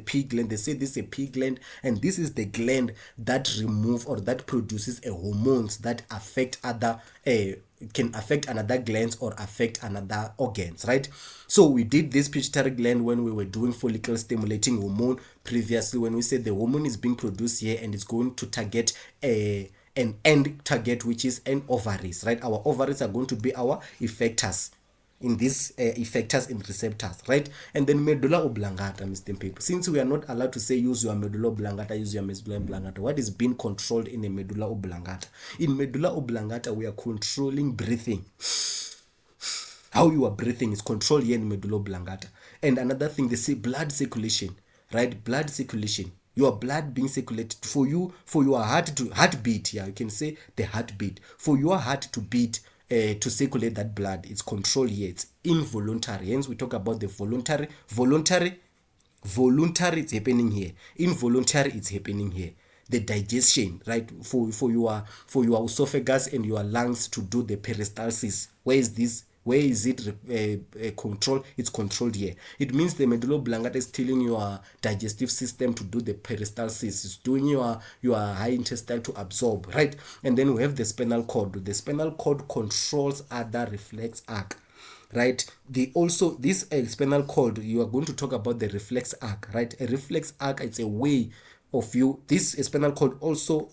P gland. They say this is a P gland, and this is the gland that remove or that produces a hormones that affect other can affect another glands or affect another organs, right? So we did this pituitary gland when we were doing follicle stimulating hormone previously, when we said the hormone is being produced here and it's going to target an end target, which is an ovaries, right? Our ovaries are going to be our effectors in these effectors and receptors, right? And then medulla oblongata, Mr. People. Since we are not allowed to say use your medulla oblongata, what is being controlled in the medulla oblongata? In medulla oblongata, we are controlling breathing. How you are breathing is controlled here in medulla oblongata. And another thing, they say blood circulation, right? Blood circulation. Your blood being circulated for your heartbeat. Yeah, you can say the heartbeat. For your heart to beat, to circulate that blood, it's controlled here. It's involuntary. Hence, we talk about the voluntary. Voluntary, it's happening here. Involuntary, it's happening here. The digestion, right? For your esophagus and your lungs to do the peristalsis. Where is it controlled? It's controlled here. It means the medulla oblongata is telling your digestive system to do the peristalsis. It's doing your high intestine to absorb, right? And then we have the spinal cord. The spinal cord controls other reflex arc, right? This spinal cord, you are going to talk about the reflex arc, right? A reflex arc, it's a way of you. This spinal cord also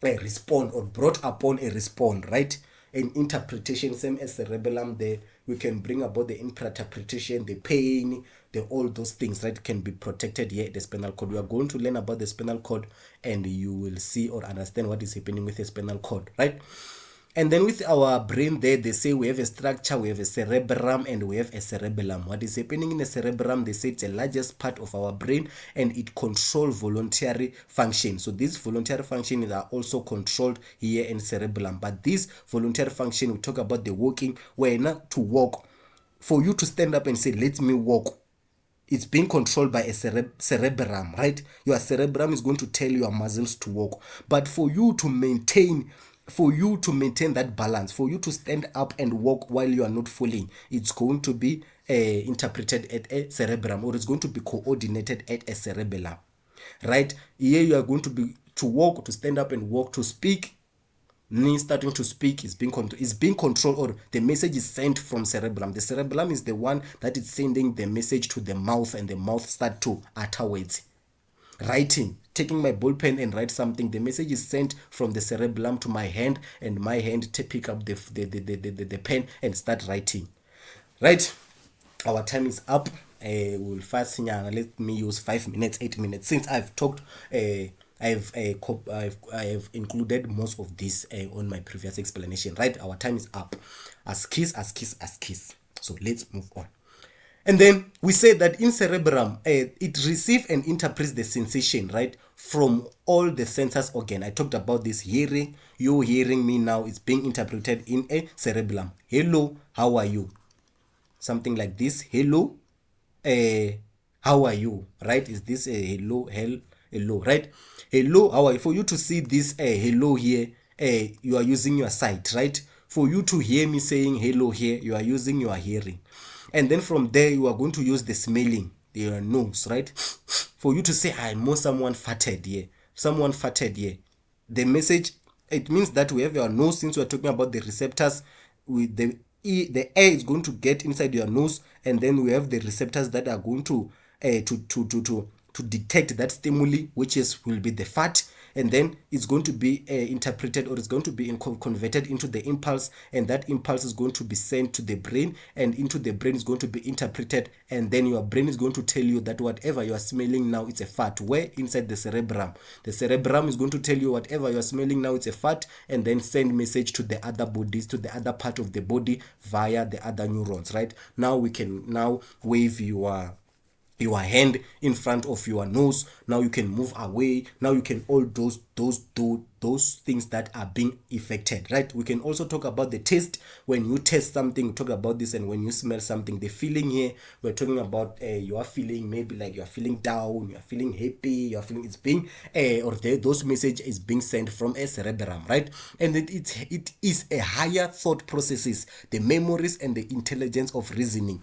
respond or brought upon a respond, right? An interpretation, same as cerebellum. There we can bring about the interpretation, the pain, all those things, right, can be protected here at the spinal cord. We are going to learn about the spinal cord, and you will see or understand what is happening with the spinal cord, right? And then with our brain there, they say we have a structure, we have a cerebrum, and we have a cerebellum. What is happening in the cerebrum? They say it's the largest part of our brain, and it controls voluntary function. So these voluntary functions are also controlled here in cerebellum. But this voluntary function, we talk about the walking, where not to walk. For you to stand up and say, let me walk, it's being controlled by a cerebrum, right? Your cerebrum is going to tell your muscles to walk. But for you to maintain that balance, for you to stand up and walk while you are not falling, it's going to be interpreted at a cerebrum, or it's going to be coordinated at a cerebellum, right? Here you are going to be to walk, to stand up and walk, to speak. Me starting to speak is being controlled, or the message is sent from cerebellum. The cerebellum is the one that is sending the message to the mouth, and the mouth start to utter words. Writing, taking my ball pen and write something, the message is sent from the cerebellum to my hand, and my hand to pick up the pen and start writing. Right? Our time is up. We'll fast. Let me use 5 minutes, 8 minutes. Since I've talked, I've included most of this on my previous explanation. Right? Our time is up. As kiss. So let's move on. And then we say that in cerebrum, it receives and interprets the sensation, right, from all the senses organ. I talked about this hearing. You hearing me now is being interpreted in a cerebellum. Hello, how are you? Something like this. Hello, how are you? Right? Is this a hello, right? Hello, how are you? For you to see this hello here, you are using your sight, right? For you to hear me saying hello here, you are using your hearing. And then from there, you are going to use the smelling, your nose, right? For you to say, I know someone farted here. Someone farted here. The message, it means that we have your nose, since we're talking about the receptors, with the air is going to get inside your nose, and then we have the receptors that are going to detect that stimuli, which will be the fat, and then it's going to be interpreted, or it's going to be converted into the impulse, and that impulse is going to be sent to the brain, and into the brain is going to be interpreted, and then your brain is going to tell you that whatever you are smelling now, it's a fat. Where? Inside the cerebrum. The cerebrum is going to tell you whatever you are smelling now, it's a fat, and then send message to the other bodies, to the other part of the body via the other neurons, right? Now we can wave your hand in front of your nose. Now you can move away. Now you can all those things that are being affected, right? We can also talk about the taste. When you taste something, we talk about this. And when you smell something, the feeling here, we're talking about you are feeling, maybe like you're feeling down, you're feeling happy, you're feeling, it's being those message is being sent from a cerebrum, right? And it is a higher thought processes, the memories and the intelligence of reasoning.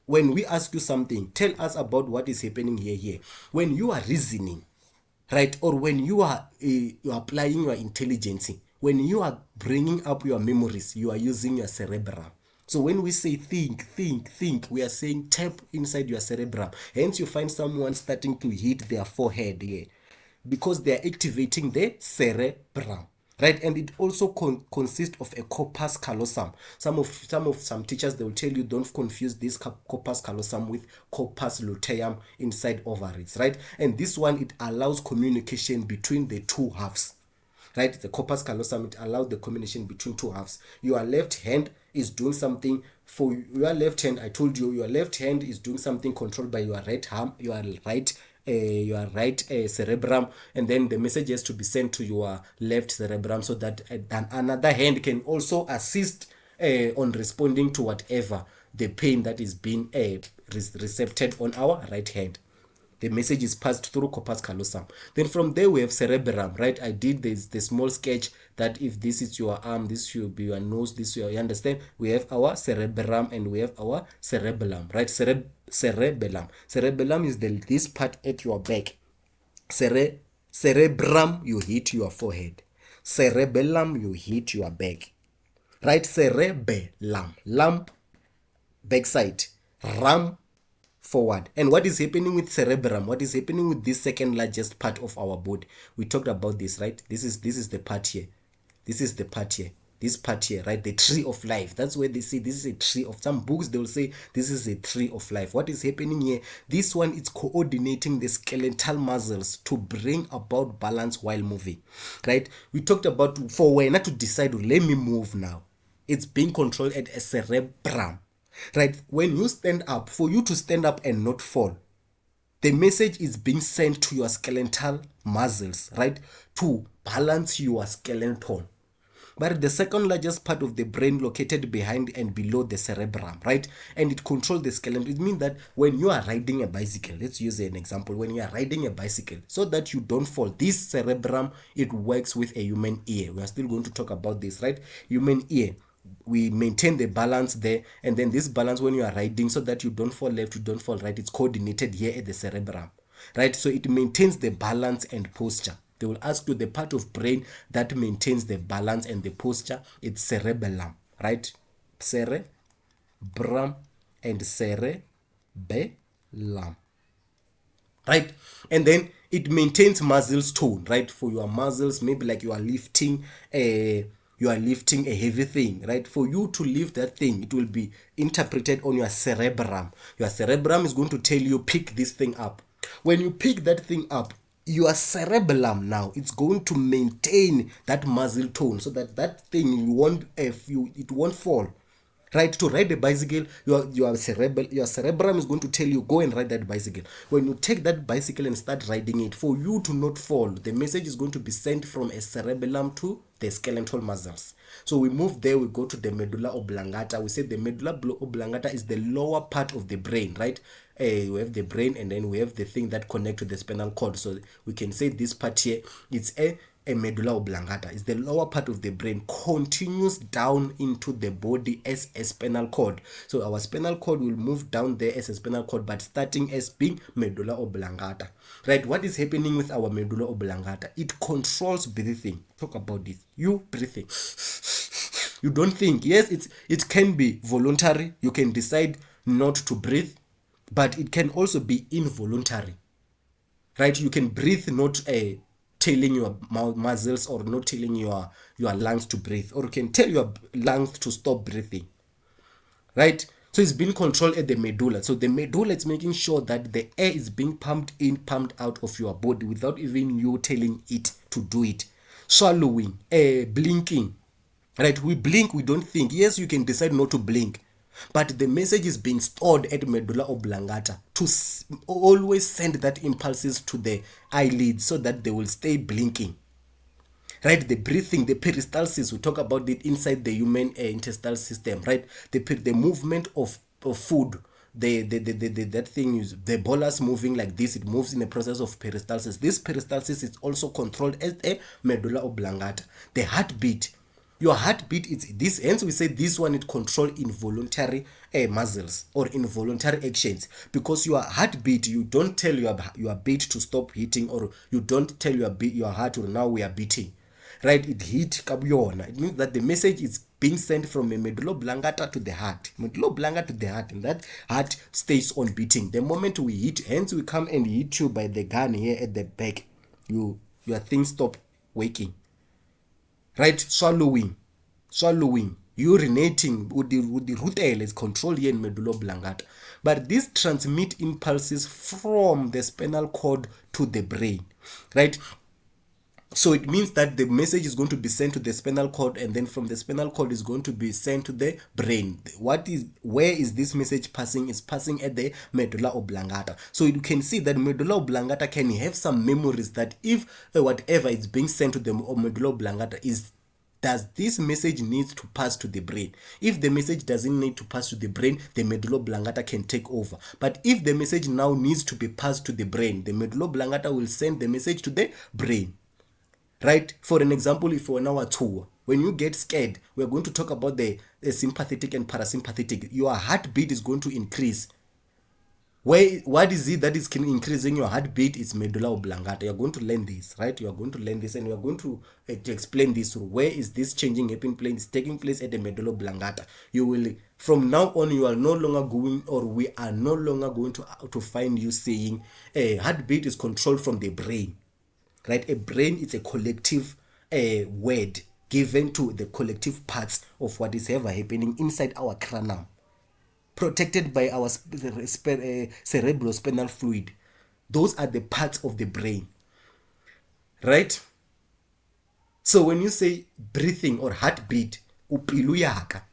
When we ask you something, tell us about what is happening here. When you are reasoning, right, or when you are applying your intelligence, when you are bringing up your memories, you are using your cerebrum. So when we say think, we are saying tap inside your cerebrum. Hence you find someone starting to hit their forehead here, because they are activating the cerebrum. Right, and it also consists of a corpus callosum. Some teachers, they will tell you don't confuse this corpus callosum with corpus luteum inside ovaries, right? And this one, it allows communication between the two halves, right? The corpus callosum, it allows the communication between two halves. Your left hand is doing something. For your left hand, I told you, your left hand is doing something controlled by your right arm, your right cerebrum, and then the message has to be sent to your left cerebrum, so that another hand can also assist on responding to whatever the pain that is being recepted on our right hand. The message is passed through corpus callosum. Then from there we have cerebrum, right? I did the small sketch that if this is your arm, this should be your nose, this you understand. We have our cerebrum and we have our cerebellum, right? Cerebellum. Cerebellum is this part at your back. Cerebrum, you hit your forehead. Cerebellum, you hit your back. Right? Cerebellum. Lump, backside. Ram, forward. And what is happening with cerebrum? What is happening with this second largest part of our body? We talked about this, right? This is the part here. This is the part here. This part here, right? The tree of life. That's where they say this is a tree of, some books they will say this is a tree of life. What is happening here? This one is coordinating the skeletal muscles to bring about balance while moving, right? We talked about for when not to decide, let me move now. It's being controlled at a cerebrum, right? When you stand up, for you to stand up and not fall, the message is being sent to your skeletal muscles, right, to balance your skeleton. But the second largest part of the brain located behind and below the cerebrum, right? And it controls the skeleton. It means that when you are riding a bicycle, let's use an example. When you are riding a bicycle, so that you don't fall, this cerebrum, it works with a human ear. We are still going to talk about this, right? Human ear. We maintain the balance there, and then this balance when you are riding, so that you don't fall left, you don't fall right, it's coordinated here at the cerebrum, right? So it maintains the balance and posture. They will ask you the part of brain that maintains the balance and the posture. It's cerebellum, right? Cerebrum and cerebellum, right? And then it maintains muscles tone, right? For your muscles, maybe like you are lifting a heavy thing, right? For you to lift that thing, it will be interpreted on your cerebrum. Your cerebrum is going to tell you, pick this thing up. When you pick that thing up, your cerebellum now, it's going to maintain that muscle tone, so that that thing it won't fall. Right? To ride a bicycle, your cerebrum is going to tell you, go and ride that bicycle. When you take that bicycle and start riding it, for you to not fall, the message is going to be sent from a cerebellum to the skeletal muscles. So we move there, we go to the medulla oblongata. We say the medulla oblongata is the lower part of the brain, right? We have the brain, and then we have the thing that connect to the spinal cord. So we can say this part here, it's a medulla oblongata. Is the lower part of the brain, continues down into the body as a spinal cord. So our spinal cord will move down there as a spinal cord, but starting as being medulla oblongata, right? What is happening with our medulla oblongata? It controls breathing. Talk about this. You breathing, you don't think. Yes, it can be voluntary. You can decide not to breathe, but it can also be involuntary, right? You can breathe not telling your muscles, or not telling your lungs to breathe, or you can tell your lungs to stop breathing, right? So it's being controlled at the medulla. So the medulla is making sure that the air is being pumped in, pumped out of your body without even you telling it to do it. Swallowing, blinking, right? We blink, we don't think. Yes, you can decide not to blink, but the message is being stored at medulla oblongata to always send that impulses to the eyelids, so that they will stay blinking, right? The breathing, the peristalsis, we talk about it inside the human intestinal system, right? The movement of food, that thing is the bolus moving like this. It moves in a process of peristalsis. This peristalsis is also controlled as a medulla oblongata. The heartbeat, your heartbeat, it's this, hence we say this one, it control involuntary muscles or involuntary actions, because your heartbeat, you don't tell your beat to stop hitting, or you don't tell your heart, or now we are beating, right? It hit kabuyona. It means that the message is being sent from a medulla oblongata to the heart, medulla oblongata to the heart, and that heart stays on beating. The moment we hit, hence we come and hit you by the gun here at the back, your things stop working, right? Swallowing, urinating with the root is controlled here in medulla oblongata. But these transmit impulses from the spinal cord to the brain, right? So it means that the message is going to be sent to the spinal cord, and then from the spinal cord is going to be sent to the brain. Where is this message passing? It's passing at the medulla oblongata. So you can see that medulla oblongata can have some memories, that if whatever is being sent to the medulla oblongata does this message needs to pass to the brain. If the message doesn't need to pass to the brain, the medulla oblongata can take over. But if the message now needs to be passed to the brain, the medulla oblongata will send the message to the brain. Right? For an example, if we're on our tour, when you get scared, we're going to talk about the sympathetic and parasympathetic. Your heartbeat is going to increase. What is it that is increasing your heartbeat? It's medulla oblongata. You're going to learn this, right? You're going to learn this, and we're going to explain this. Where is this changing happening? It's taking place at the medulla oblongata. You will, from now on, you are no longer going, or we are no longer going to find you saying heartbeat is controlled from the brain. Right? A brain is a collective word. given to the collective parts of what is ever happening inside our cranium, protected by our cerebrospinal fluid. Those are the parts of the brain, right? So when you say breathing or heartbeat, upilu yaka,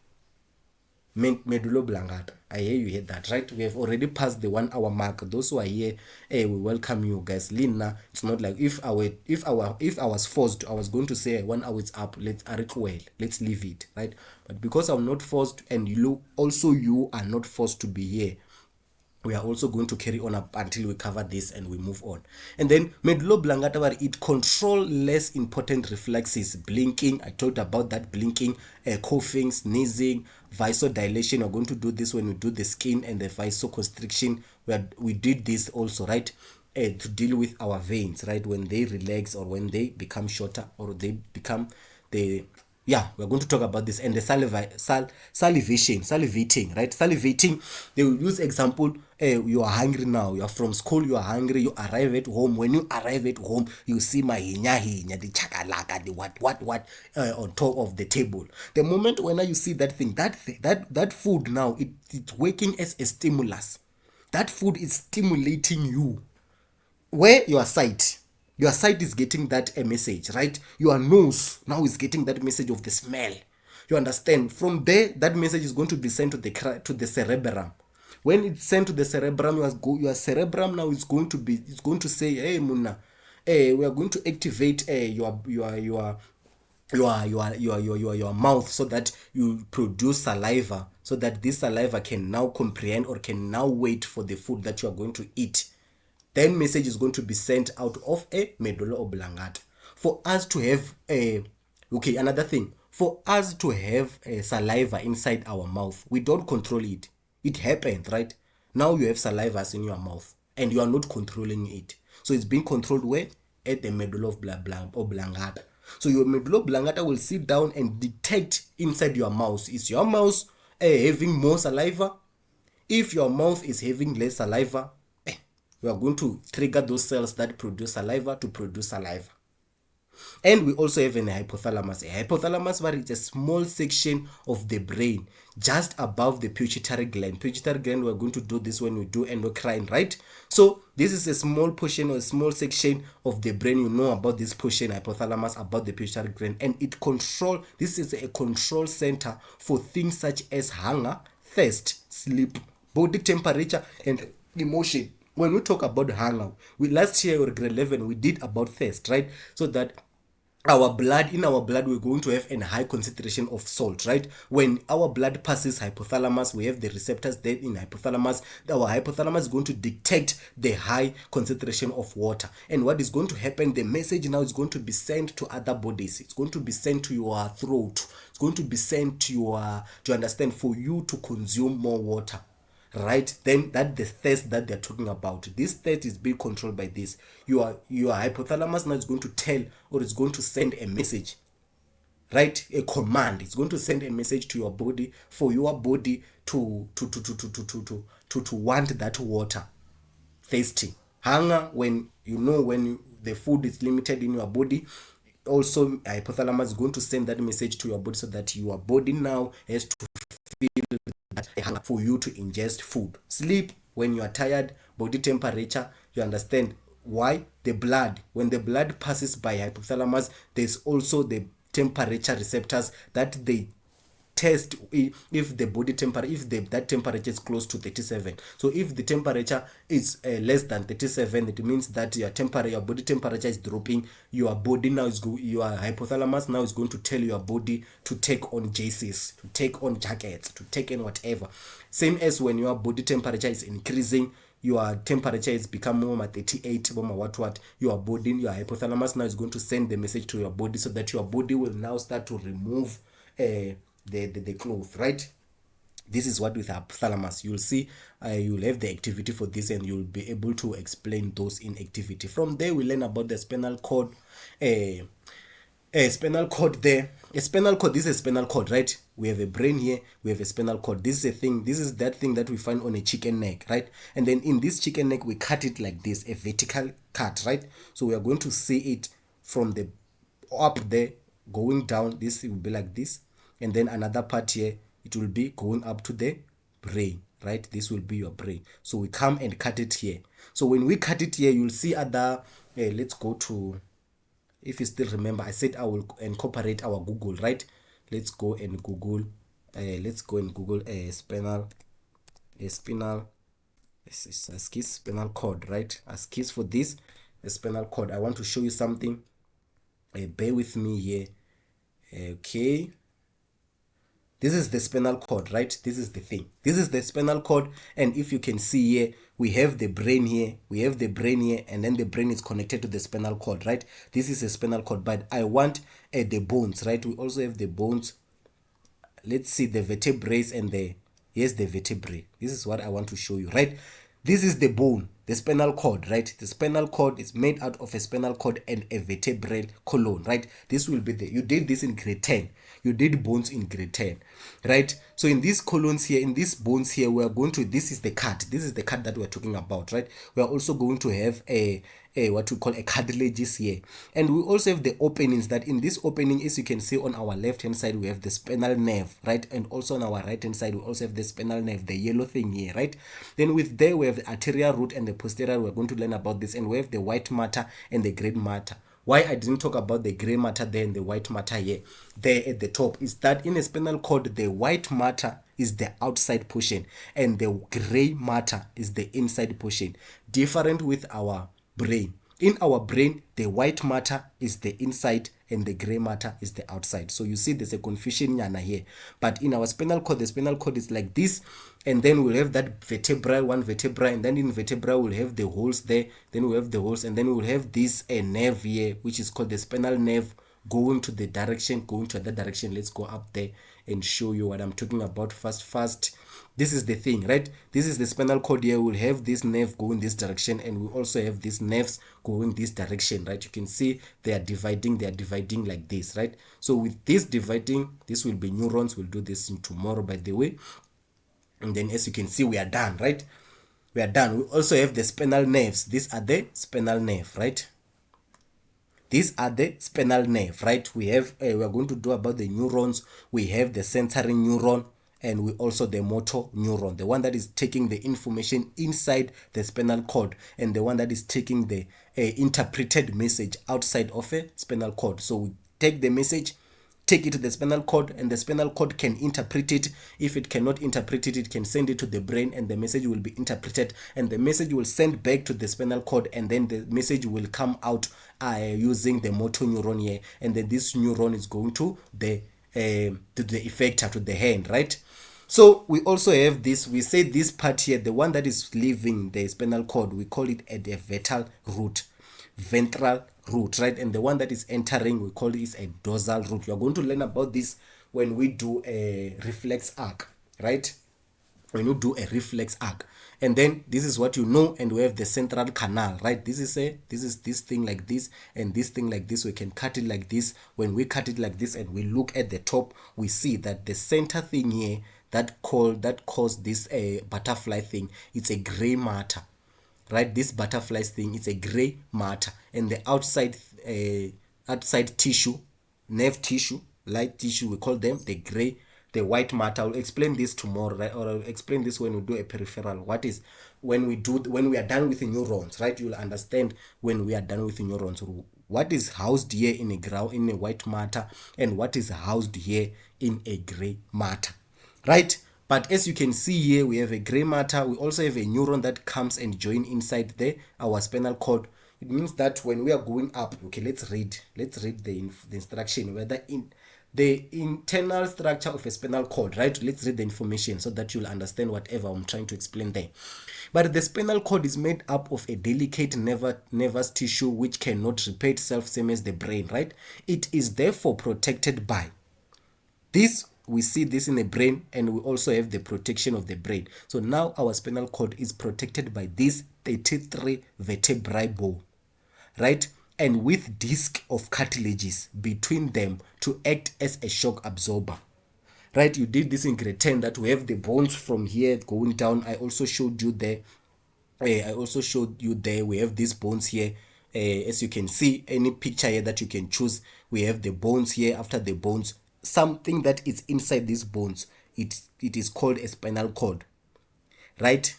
medulla oblongata. I hear you heard that, right? We have already passed the 1 hour mark. Those who are here, we welcome you guys. Lina, it's not like if I was forced, I was going to say 1 hour is up. Let's leave it, right? But because I'm not forced, and you are not forced to be here, we are also going to carry on up until we cover this and we move on. And then medulla oblongata, where it control less important reflexes. Blinking, I talked about that. Blinking, coughing, sneezing, vasodilation. We're going to do this when we do the skin and the vasoconstriction. We did this also, right? To deal with our veins, right? When they relax or when they become shorter or they become the we're going to talk about this. And the salivating, right? Salivating, they will use example. You are hungry now, you are from school, you are hungry, you arrive at home. When you arrive at home, you see my hinya, the chakalaka, the what on top of the table. The moment when you see that thing, that food now, it's working as a stimulus. That food is stimulating you. Where your sight is getting that a message, right? Your nose now is getting that message of the smell. You understand? From there, that message is going to be sent to the cerebrum. When it's sent to the cerebrum, your cerebrum now is going to say, hey Muna, we are going to activate your mouth, so that you produce saliva, so that this saliva can now comprehend or can now wait for the food that you are going to eat. Then message is going to be sent out of a medulla oblongata. For us to have another thing, for us to have saliva inside our mouth, we don't control it. It happens, right? Now you have saliva in your mouth and you are not controlling it. So it's being controlled where? At the medulla oblongata. So your medulla oblongata will sit down and detect inside your mouth. Is your mouth having more saliva? If your mouth is having less saliva, we are going to trigger those cells that produce saliva to produce saliva. And we also have an hypothalamus. A hypothalamus, where it's a small section of the brain just above the pituitary gland. Pituitary gland, we're going to do this when we do endocrine, right? So this is a small portion or a small section of the brain. You know about this portion, hypothalamus, about the pituitary gland. And this is a control center for things such as hunger, thirst, sleep, body temperature, and emotion. When we talk about hunger, last year or grade 11 we did about thirst, right? So that in our blood we're going to have a high concentration of salt, right? When our blood passes hypothalamus, we have the receptors there in hypothalamus. Our hypothalamus is going to detect the high concentration of water, and what is going to happen, the message now is going to be sent to other bodies. It's going to be sent to your throat. It's going to be sent to understand, for you to consume more water, right? Then that's the thirst that they're talking about. This thirst is being controlled by this. Your hypothalamus now is going to tell, or it's going to send a message, right? A command. It's going to send a message to your body, for your body to want that water. Thirsty, hunger, when the food is limited in your body. Also, hypothalamus is going to send that message to your body, so that your body now has to feel for you to ingest food. Sleep, when you are tired, body temperature, you understand why. When the blood passes by hypothalamus, there's also the temperature receptors that they test if the body temperature, that temperature is close to 37. So if the temperature is less than 37, it means that your body temperature is dropping. Your body now your hypothalamus now is going to tell your body to take on jerseys, to take on jackets, to take in whatever. Same as when your body temperature is increasing, your temperature is becoming more 38, what your hypothalamus now is going to send the message to your body, so that your body will now start to remove the cloth, right? This is what with hypothalamus. You'll see, you'll have the activity for this, and you'll be able to explain those in activity. From there, we learn about the spinal cord. Spinal cord there. This is a spinal cord, right? We have a brain here, we have a spinal cord. This is that thing that we find on a chicken neck, right? And then in this chicken neck, we cut it like this, a vertical cut, right? So we are going to see it from the up there, going down, this will be like this, and then another part here, it will be going up to the brain, right? This will be your brain. So we come and cut it here. So when we cut it here, you'll see other, let's go to, if you still remember, I said I will incorporate our Google, right? Let's go and Google, spinal, spinal, spinal cord, right? As keys for this, a spinal cord. I want to show you something. Bear with me here. Okay, this is the spinal cord, right? This is the thing. This is the spinal cord, and if you can see here, we have the brain here, and then the brain is connected to the spinal cord, right? This is a spinal cord, but I want the bones, right? We also have the bones. Let's see the vertebrae and here's the vertebrae. This is what I want to show you, right? This is the bone, the spinal cord, right? The spinal cord is made out of a spinal cord and a vertebral column, right? This will be you did this in grade 10. You did bones in grade 10, right? So in these columns here, in these bones here, we are going to, this is the cut. This is the cut that we're talking about, right? We are also going to have a what we call a cartilages here, and we also have the openings. That in this opening, as you can see on our left hand side, we have the spinal nerve, right? And also on our right hand side, we also have the spinal nerve, the yellow thing here, right? Then with there we have the arterial root and the posterior. We're going to learn about this, and we have the white matter and the gray matter. Why I didn't talk about the gray matter there and the white matter here, there at the top, is that in a spinal cord, the white matter is the outside portion and the gray matter is the inside portion. Different with our brain. In our brain, the white matter is the inside and the gray matter is the outside. So you see there's a confusion here. But in our spinal cord, the spinal cord is like this, and then we'll have that vertebra, one vertebra, and then in vertebra we'll have the holes there, then we'll have the holes, and then we'll have this nerve here, which is called the spinal nerve, going to the direction, going to that direction. Let's go up there and show you what I'm talking about fast. This is the thing, right? This is the spinal cord here. We'll have this nerve going this direction, and we also have these nerves going this direction, right? You can see they are dividing like this, right? So with this dividing, this will be neurons. We'll do this in tomorrow, by the way. And then as you can see, we are done, right? We are done. We also have the spinal nerves. These are the spinal nerve, right? These are the spinal nerve, right? We have, we are going to do about the neurons. We have the sensory neuron, and we also the motor neuron, the one that is taking the information inside the spinal cord, and the one that is taking the interpreted message outside of a spinal cord. So we take the message, take it to the spinal cord, and the spinal cord can interpret it. If it cannot interpret it, it can send it to the brain, and the message will be interpreted, and the message will send back to the spinal cord, and then the message will come out using the motor neuron here, and then this neuron is going to the effector, to the hand, right? So we also have this, we say this part here, the one that is leaving the spinal cord, we call it a ventral root, right? And the one that is entering, we call it a dorsal root. You are going to learn about this when we do a reflex arc, right? When you do a reflex arc, and then this is what you know, and we have the central canal, right? This is this thing like this, and this thing like this. We can cut it like this. When we cut it like this and we look at the top, we see that the center thing here that caused this butterfly thing, it's a gray matter, right? This butterflies thing, it's a gray matter, and the outside tissue, nerve tissue, light tissue, we call them the gray, the white matter. I'll explain this tomorrow, right? Or I'll explain this when we do a peripheral. What is when we are done with the neurons, right? You'll understand when we are done with the neurons what is housed here in a white matter, and what is housed here in a gray matter, right? But as you can see here, we have a gray matter. We also have a neuron that comes and join inside our spinal cord. It means that when we are going up, okay, let's read the instruction, whether in the internal structure of a spinal cord, right? Let's read the information so that you'll understand whatever I'm trying to explain there. But the spinal cord is made up of a delicate nervous tissue which cannot repair itself, same as the brain, right? It is therefore protected by this. We see this in the brain, and we also have the protection of the brain. So now our spinal cord is protected by this 33 vertebrae bone, right? And with disc of cartilages between them to act as a shock absorber, right? You did this in grade 10, that we have the bones from here going down. I also showed you there. We have these bones here as you can see, any picture here that you can choose, we have the bones here. After the bones, something that is inside these bones, it is called a spinal cord, right?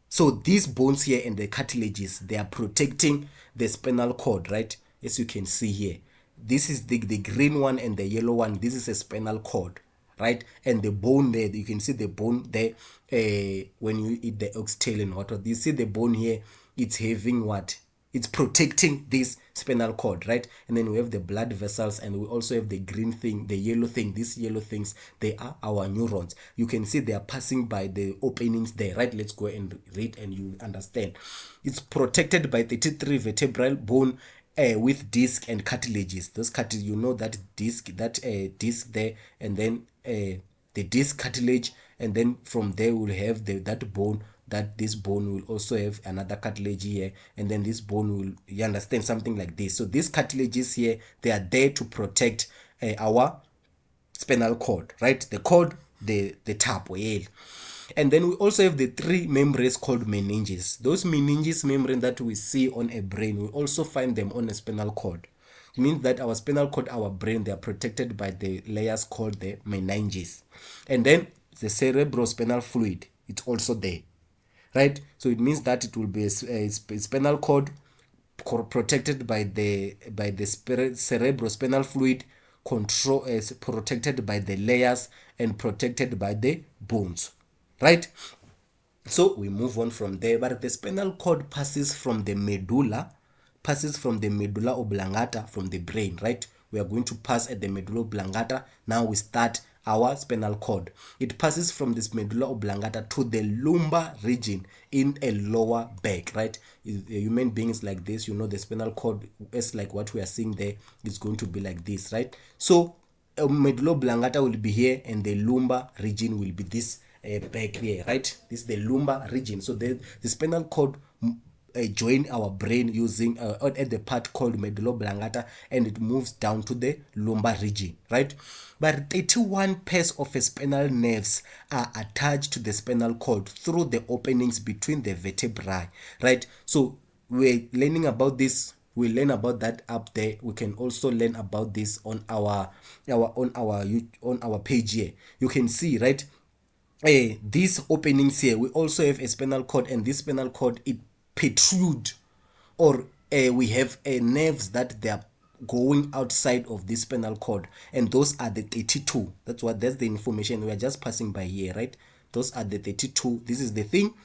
So these bones here and the cartilages, they are protecting the spinal cord, right? As you can see here, this is the green one and the yellow one. This is a spinal cord, right? And the bone there, you can see the bone there. When you eat the oxtail and water, you see the bone here, it's having what? It's protecting this spinal cord, right? And then we have the blood vessels, and we also have the green thing, the yellow thing. These yellow things, they are our neurons. You can see they are passing by the openings there, right? Let's go and read and you understand. It's protected by 33 vertebral bone with disc and cartilages. Those cartilage, you know, that disc there, and then the disc cartilage, and then from there we'll have that bone. That this bone will also have another cartilage here, and then this bone will, you understand, something like this. So these cartilages here, they are there to protect our spinal cord, right? The cord, the tap, well. And then we also have the three membranes called meninges. Those meninges membrane that we see on a brain, we also find them on a spinal cord. It means that our spinal cord, our brain, they are protected by the layers called the meninges. And then the cerebrospinal fluid, it's also there, right? So it means that it will be a spinal cord protected by the cerebrospinal fluid, control is protected by the layers, and protected by the bones, right? So we move on from there, but the spinal cord passes from the medulla oblongata, from the brain, right? We are going to pass at the medulla oblongata. Now we start our spinal cord. It passes from this medulla oblongata to the lumbar region in a lower back, right? Human beings like this, you know, the spinal cord is like what we are seeing there. It's going to be like this, right? So medulla oblongata will be here, and the lumbar region will be this back here, right? This is the lumbar region. So the spinal cord join our brain using at the part called medulla oblongata, and it moves down to the lumbar region, right? But 31 pairs of spinal nerves are attached to the spinal cord through the openings between the vertebrae, right? So we're learning about this. We learn about that up there. We can also learn about this on our page here. You can see, right? These openings here, we also have a spinal cord, and this spinal cord, it protrude, or we have nerves that they are going outside of this spinal cord, and those are the 32. That's the information we are just passing by here, right? Those are the 32. This is the thing.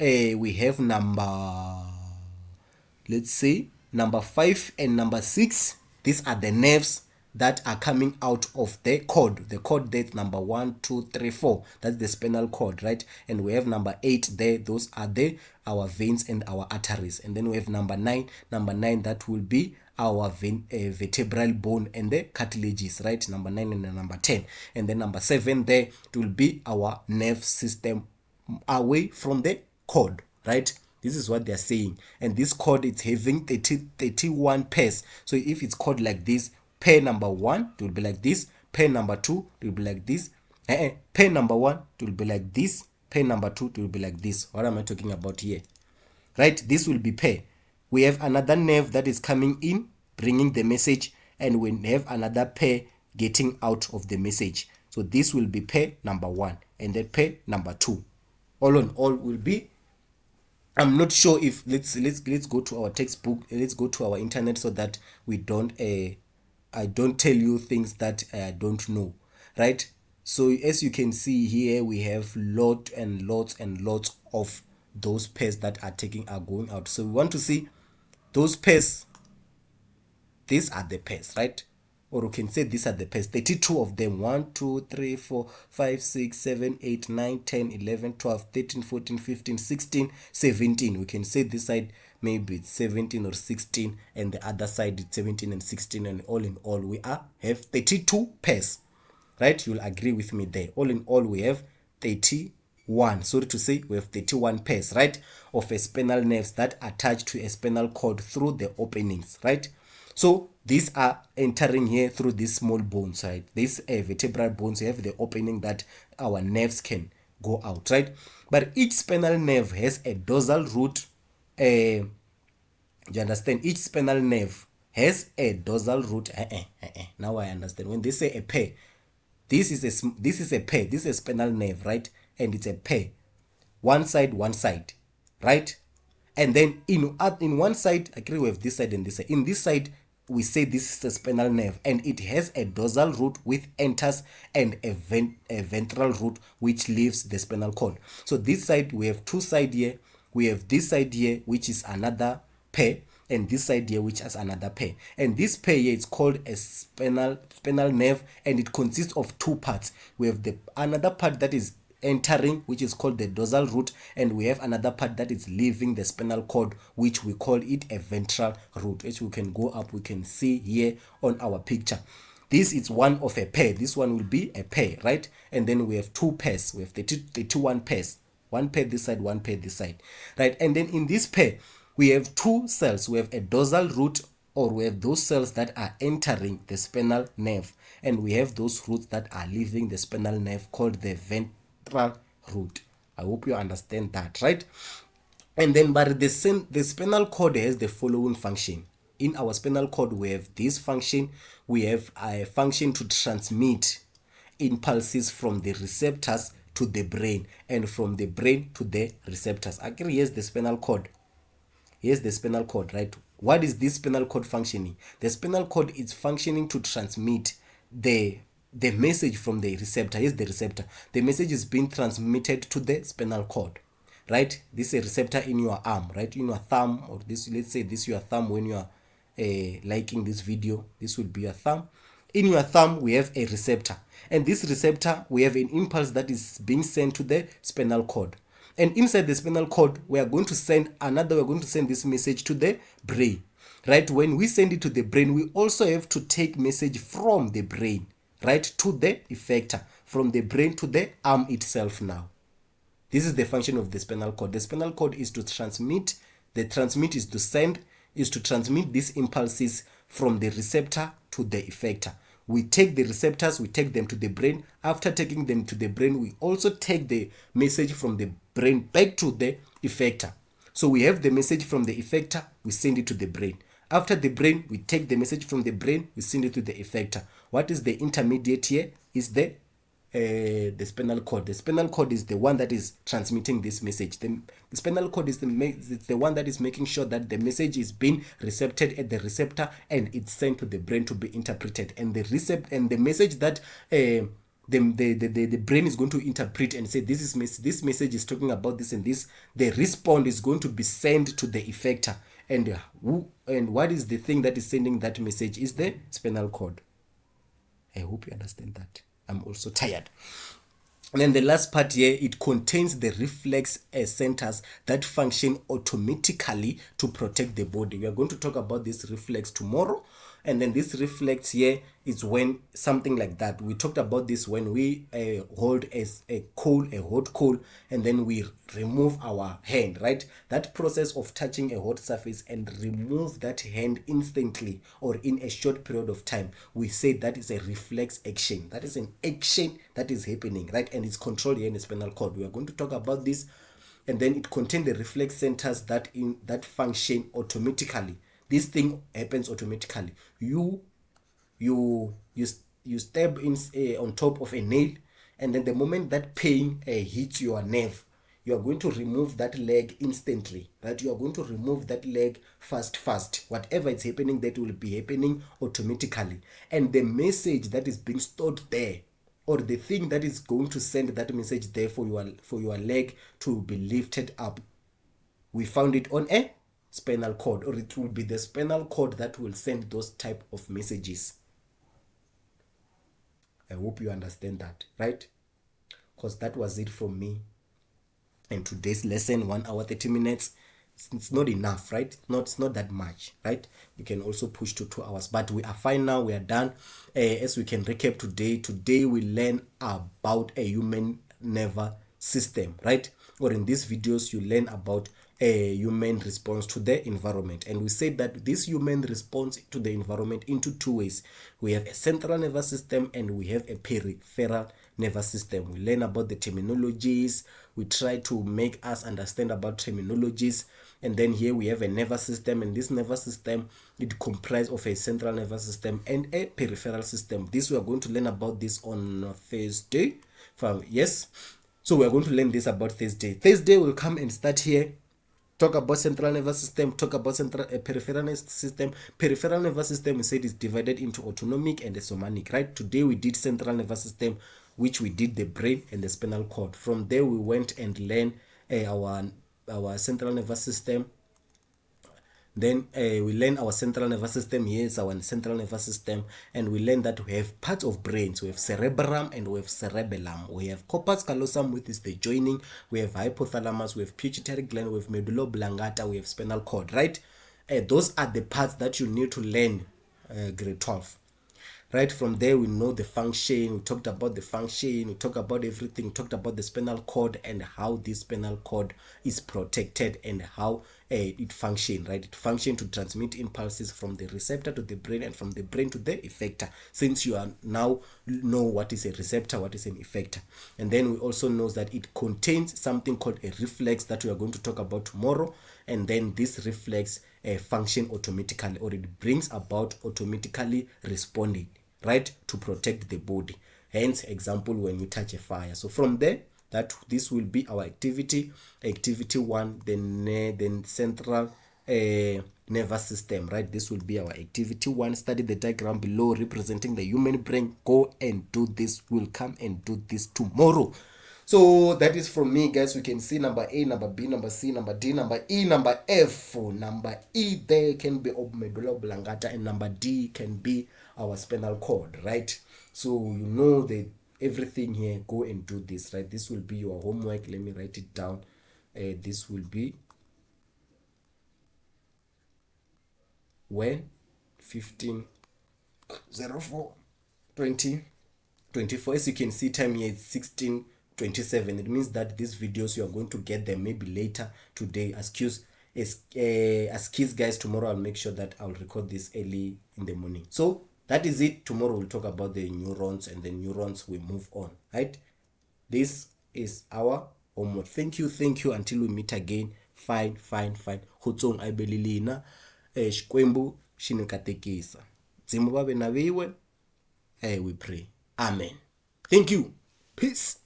We have let's say number 5 and number 6. These are the nerves that are coming out of the cord. The cord there, number 1, 2, 3, 4. That's the spinal cord, right? And we have number 8 there. Those are our veins and our arteries. And then we have number 9. Number 9, that will be our vertebral bone and the cartilages, right? Number 9 and number 10. And then number 7 there, it will be our nerve system away from the cord, right? This is what they're saying. And this cord, it's having 31 pairs. So if it's called like this, pair number 1, it will be like this. Pair number 2, it will be like this. Pair number 1, it will be like this. Pair number 2, it will be like this. What am I talking about here? Right? This will be pair. We have another nerve that is coming in, bringing the message, and we have another pair getting out of the message. So this will be pair number 1, and then pair number 2. All on all will be, I'm not sure if let's go to our textbook, let's go to our internet, so that we don't I don't tell you things that I don't know, right? So as you can see here, we have lots and lots of those pairs that are going out. So we want to see those pairs. These are the pairs, right? Or we can say these are the pairs. 32 of them. 1, 2, 3, 4, 5, 6, 7, 8, 9, 10, 11, 12, 13, 14, 15, 16, 17. We can say this side maybe it's 17 or 16, and the other side it's 17 and 16, and all in all we have 32 pairs, right? You'll agree with me there. All in all we have 31. Sorry to say, we have 31 pairs, right, of a spinal nerves that attach to a spinal cord through the openings, right? So these are entering here through these small bones, right? These vertebral bones, you have the opening that our nerves can go out, right? But each spinal nerve has a dorsal root Do you understand? Each spinal nerve has a dorsal root. Now I understand. When they say a pair, this is a pair. This is a spinal nerve, right? And it's a pair, one side, right? And then in one side, agree with this side and this side. In this side, we say this is the spinal nerve, and it has a dorsal root which enters and a ventral root which leaves the spinal cord. So this side we have two side here. We have this side here which is another pair, and this side here which has another pair. And this pair here is called a spinal nerve, and it consists of two parts. We have the another part that is entering, which is called the dorsal root, and we have another part that is leaving the spinal cord, which we call it a ventral root. As we can go up, we can see here on our picture, this is one of a pair. This one will be a pair, right? And then we have two pairs. We have the two one pairs, one pair this side, one pair this side, right? And then in this pair we have two cells. We have a dorsal root, or we have those cells that are entering the spinal nerve, and we have those roots that are leaving the spinal nerve, called the ventral root. I hope you understand that, right? And then, but the spinal cord has the following function. In our spinal cord, we have this function. We have a function to transmit impulses from the receptors to the brain, and from the brain to the receptors. Actually, here's the spinal cord. Here's the spinal cord, right? What is this spinal cord functioning? The spinal cord is functioning to transmit the message from the receptor. Here's the receptor. The message is being transmitted to the spinal cord, right? This is a receptor in your arm, right? In your thumb, or this, let's say this is your thumb. When you are liking this video, this will be your thumb. In your thumb, we have a receptor, and this receptor, we have an impulse that is being sent to the spinal cord. And inside the spinal cord, we are going to send this message to the brain, right? When we send it to the brain, we also have to take message from the brain, right, to the effector, from the brain to the arm itself. Now, this is the function of the spinal cord. The spinal cord is to transmit. The transmit is to send, is to transmit these impulses from the receptor to the effector. We take the receptors, we take them to the brain. After taking them to the brain, we also take the message from the brain back to the effector. So we have the message from the effector, we send it to the brain. After the brain, we take the message from the brain, we send it to the effector. What is the intermediate here? Is the spinal cord. The spinal cord is the one that is transmitting this message. The spinal cord is the one that is making sure that the message is being recepted at the receptor, and it's sent to the brain to be interpreted. And the message that the brain is going to interpret and say this message is talking about this and this, the response is going to be sent to the effector. And what is the thing that is sending that message? Is the spinal cord. I hope you understand that. I'm also tired. And then the last part here, it contains the reflex centers that function automatically to protect the body. We are going to talk about this reflex tomorrow. And then this reflex here is when something like that. We talked about this when we hold a hot coal, and then we remove our hand, right? That process of touching a hot surface and remove that hand instantly or in a short period of time, we say that is a reflex action. That is an action that is happening, right? And it's controlled here in the spinal cord. We are going to talk about this. And then it contains the reflex centers that function automatically. This thing happens automatically. You stab in on top of a nail, and then the moment that pain hits your nerve, you are going to remove that leg instantly. Right? You are going to remove that leg fast. Whatever is happening, that will be happening automatically. And the message that is being stored there, or the thing that is going to send that message there for your leg to be lifted up, we found it on a spinal cord, or it will be the spinal cord that will send those type of messages. I hope you understand that, right? Because that was it from me. And today's lesson, 1 hour 30 minutes. It's not enough, right? It's not that much, right? We can also push to 2 hours, but we are fine now. We are done. As we can recap today we learn about a human nervous system, right? Or in these videos, you learn about a human response to the environment. And we said that this human response to the environment into two ways. We have a central nervous system and we have a peripheral nervous system. We learn about the terminologies. We try to make us understand about terminologies. And then here we have a nervous system, and this nervous system, it comprises of a central nervous system and a peripheral system. This we are going to learn about this on Thursday. Yes, so we are going to learn this about Thursday. Thursday will come and start here, talk about central nervous system, talk about peripheral nervous system. Peripheral nervous system, we said, is divided into autonomic and the somatic, right? Today we did central nervous system, which we did the brain and the spinal cord. From there we went and learned our central nervous system. Then we learn our central nervous system. Here is our central nervous system, and we learn that we have parts of brains. We have cerebrum and we have cerebellum. We have corpus callosum, which is the joining. We have hypothalamus. We have pituitary gland. We have medulla oblongata. We have spinal cord. Right? Those are the parts that you need to learn grade 12. Right, from there we know the function. We talked about the function, we talked about everything, we talked about the spinal cord and how this spinal cord is protected and how it functions, right? It functions to transmit impulses from the receptor to the brain and from the brain to the effector. Since you are now know what is a receptor, what is an effector. And then we also know that it contains something called a reflex that we are going to talk about tomorrow. And then this reflex function automatically, or it brings about automatically responding, right, to protect the body. Hence, example, when you touch a fire. So from there, that this will be our activity 1, then central nervous system, right? This will be our activity 1. Study the diagram below representing the human brain. Go and do this. We'll come and do this tomorrow. So that is from me, guys. We can see number A, number B, number C, number D, number E, number F. Number E there can be medulla oblongata, and number D can be our spinal cord, right? So you know that everything here. Go and do this, right? This will be your homework. Let me write it down. This will be when 15/04/2024. As you can see, time here is 16:27. It means that these videos you are going to get them maybe later today. As kids, guys, tomorrow I'll make sure that I'll record this early in the morning. So that is it. Tomorrow we'll talk about the neurons, and the neurons we move on, right? This is our homework. Thank you until we meet again. Fine. Khutsong a belilina xikwembu xi ni katekisa. Dzimu va ve na viwe. We pray. Amen. Thank you. Peace.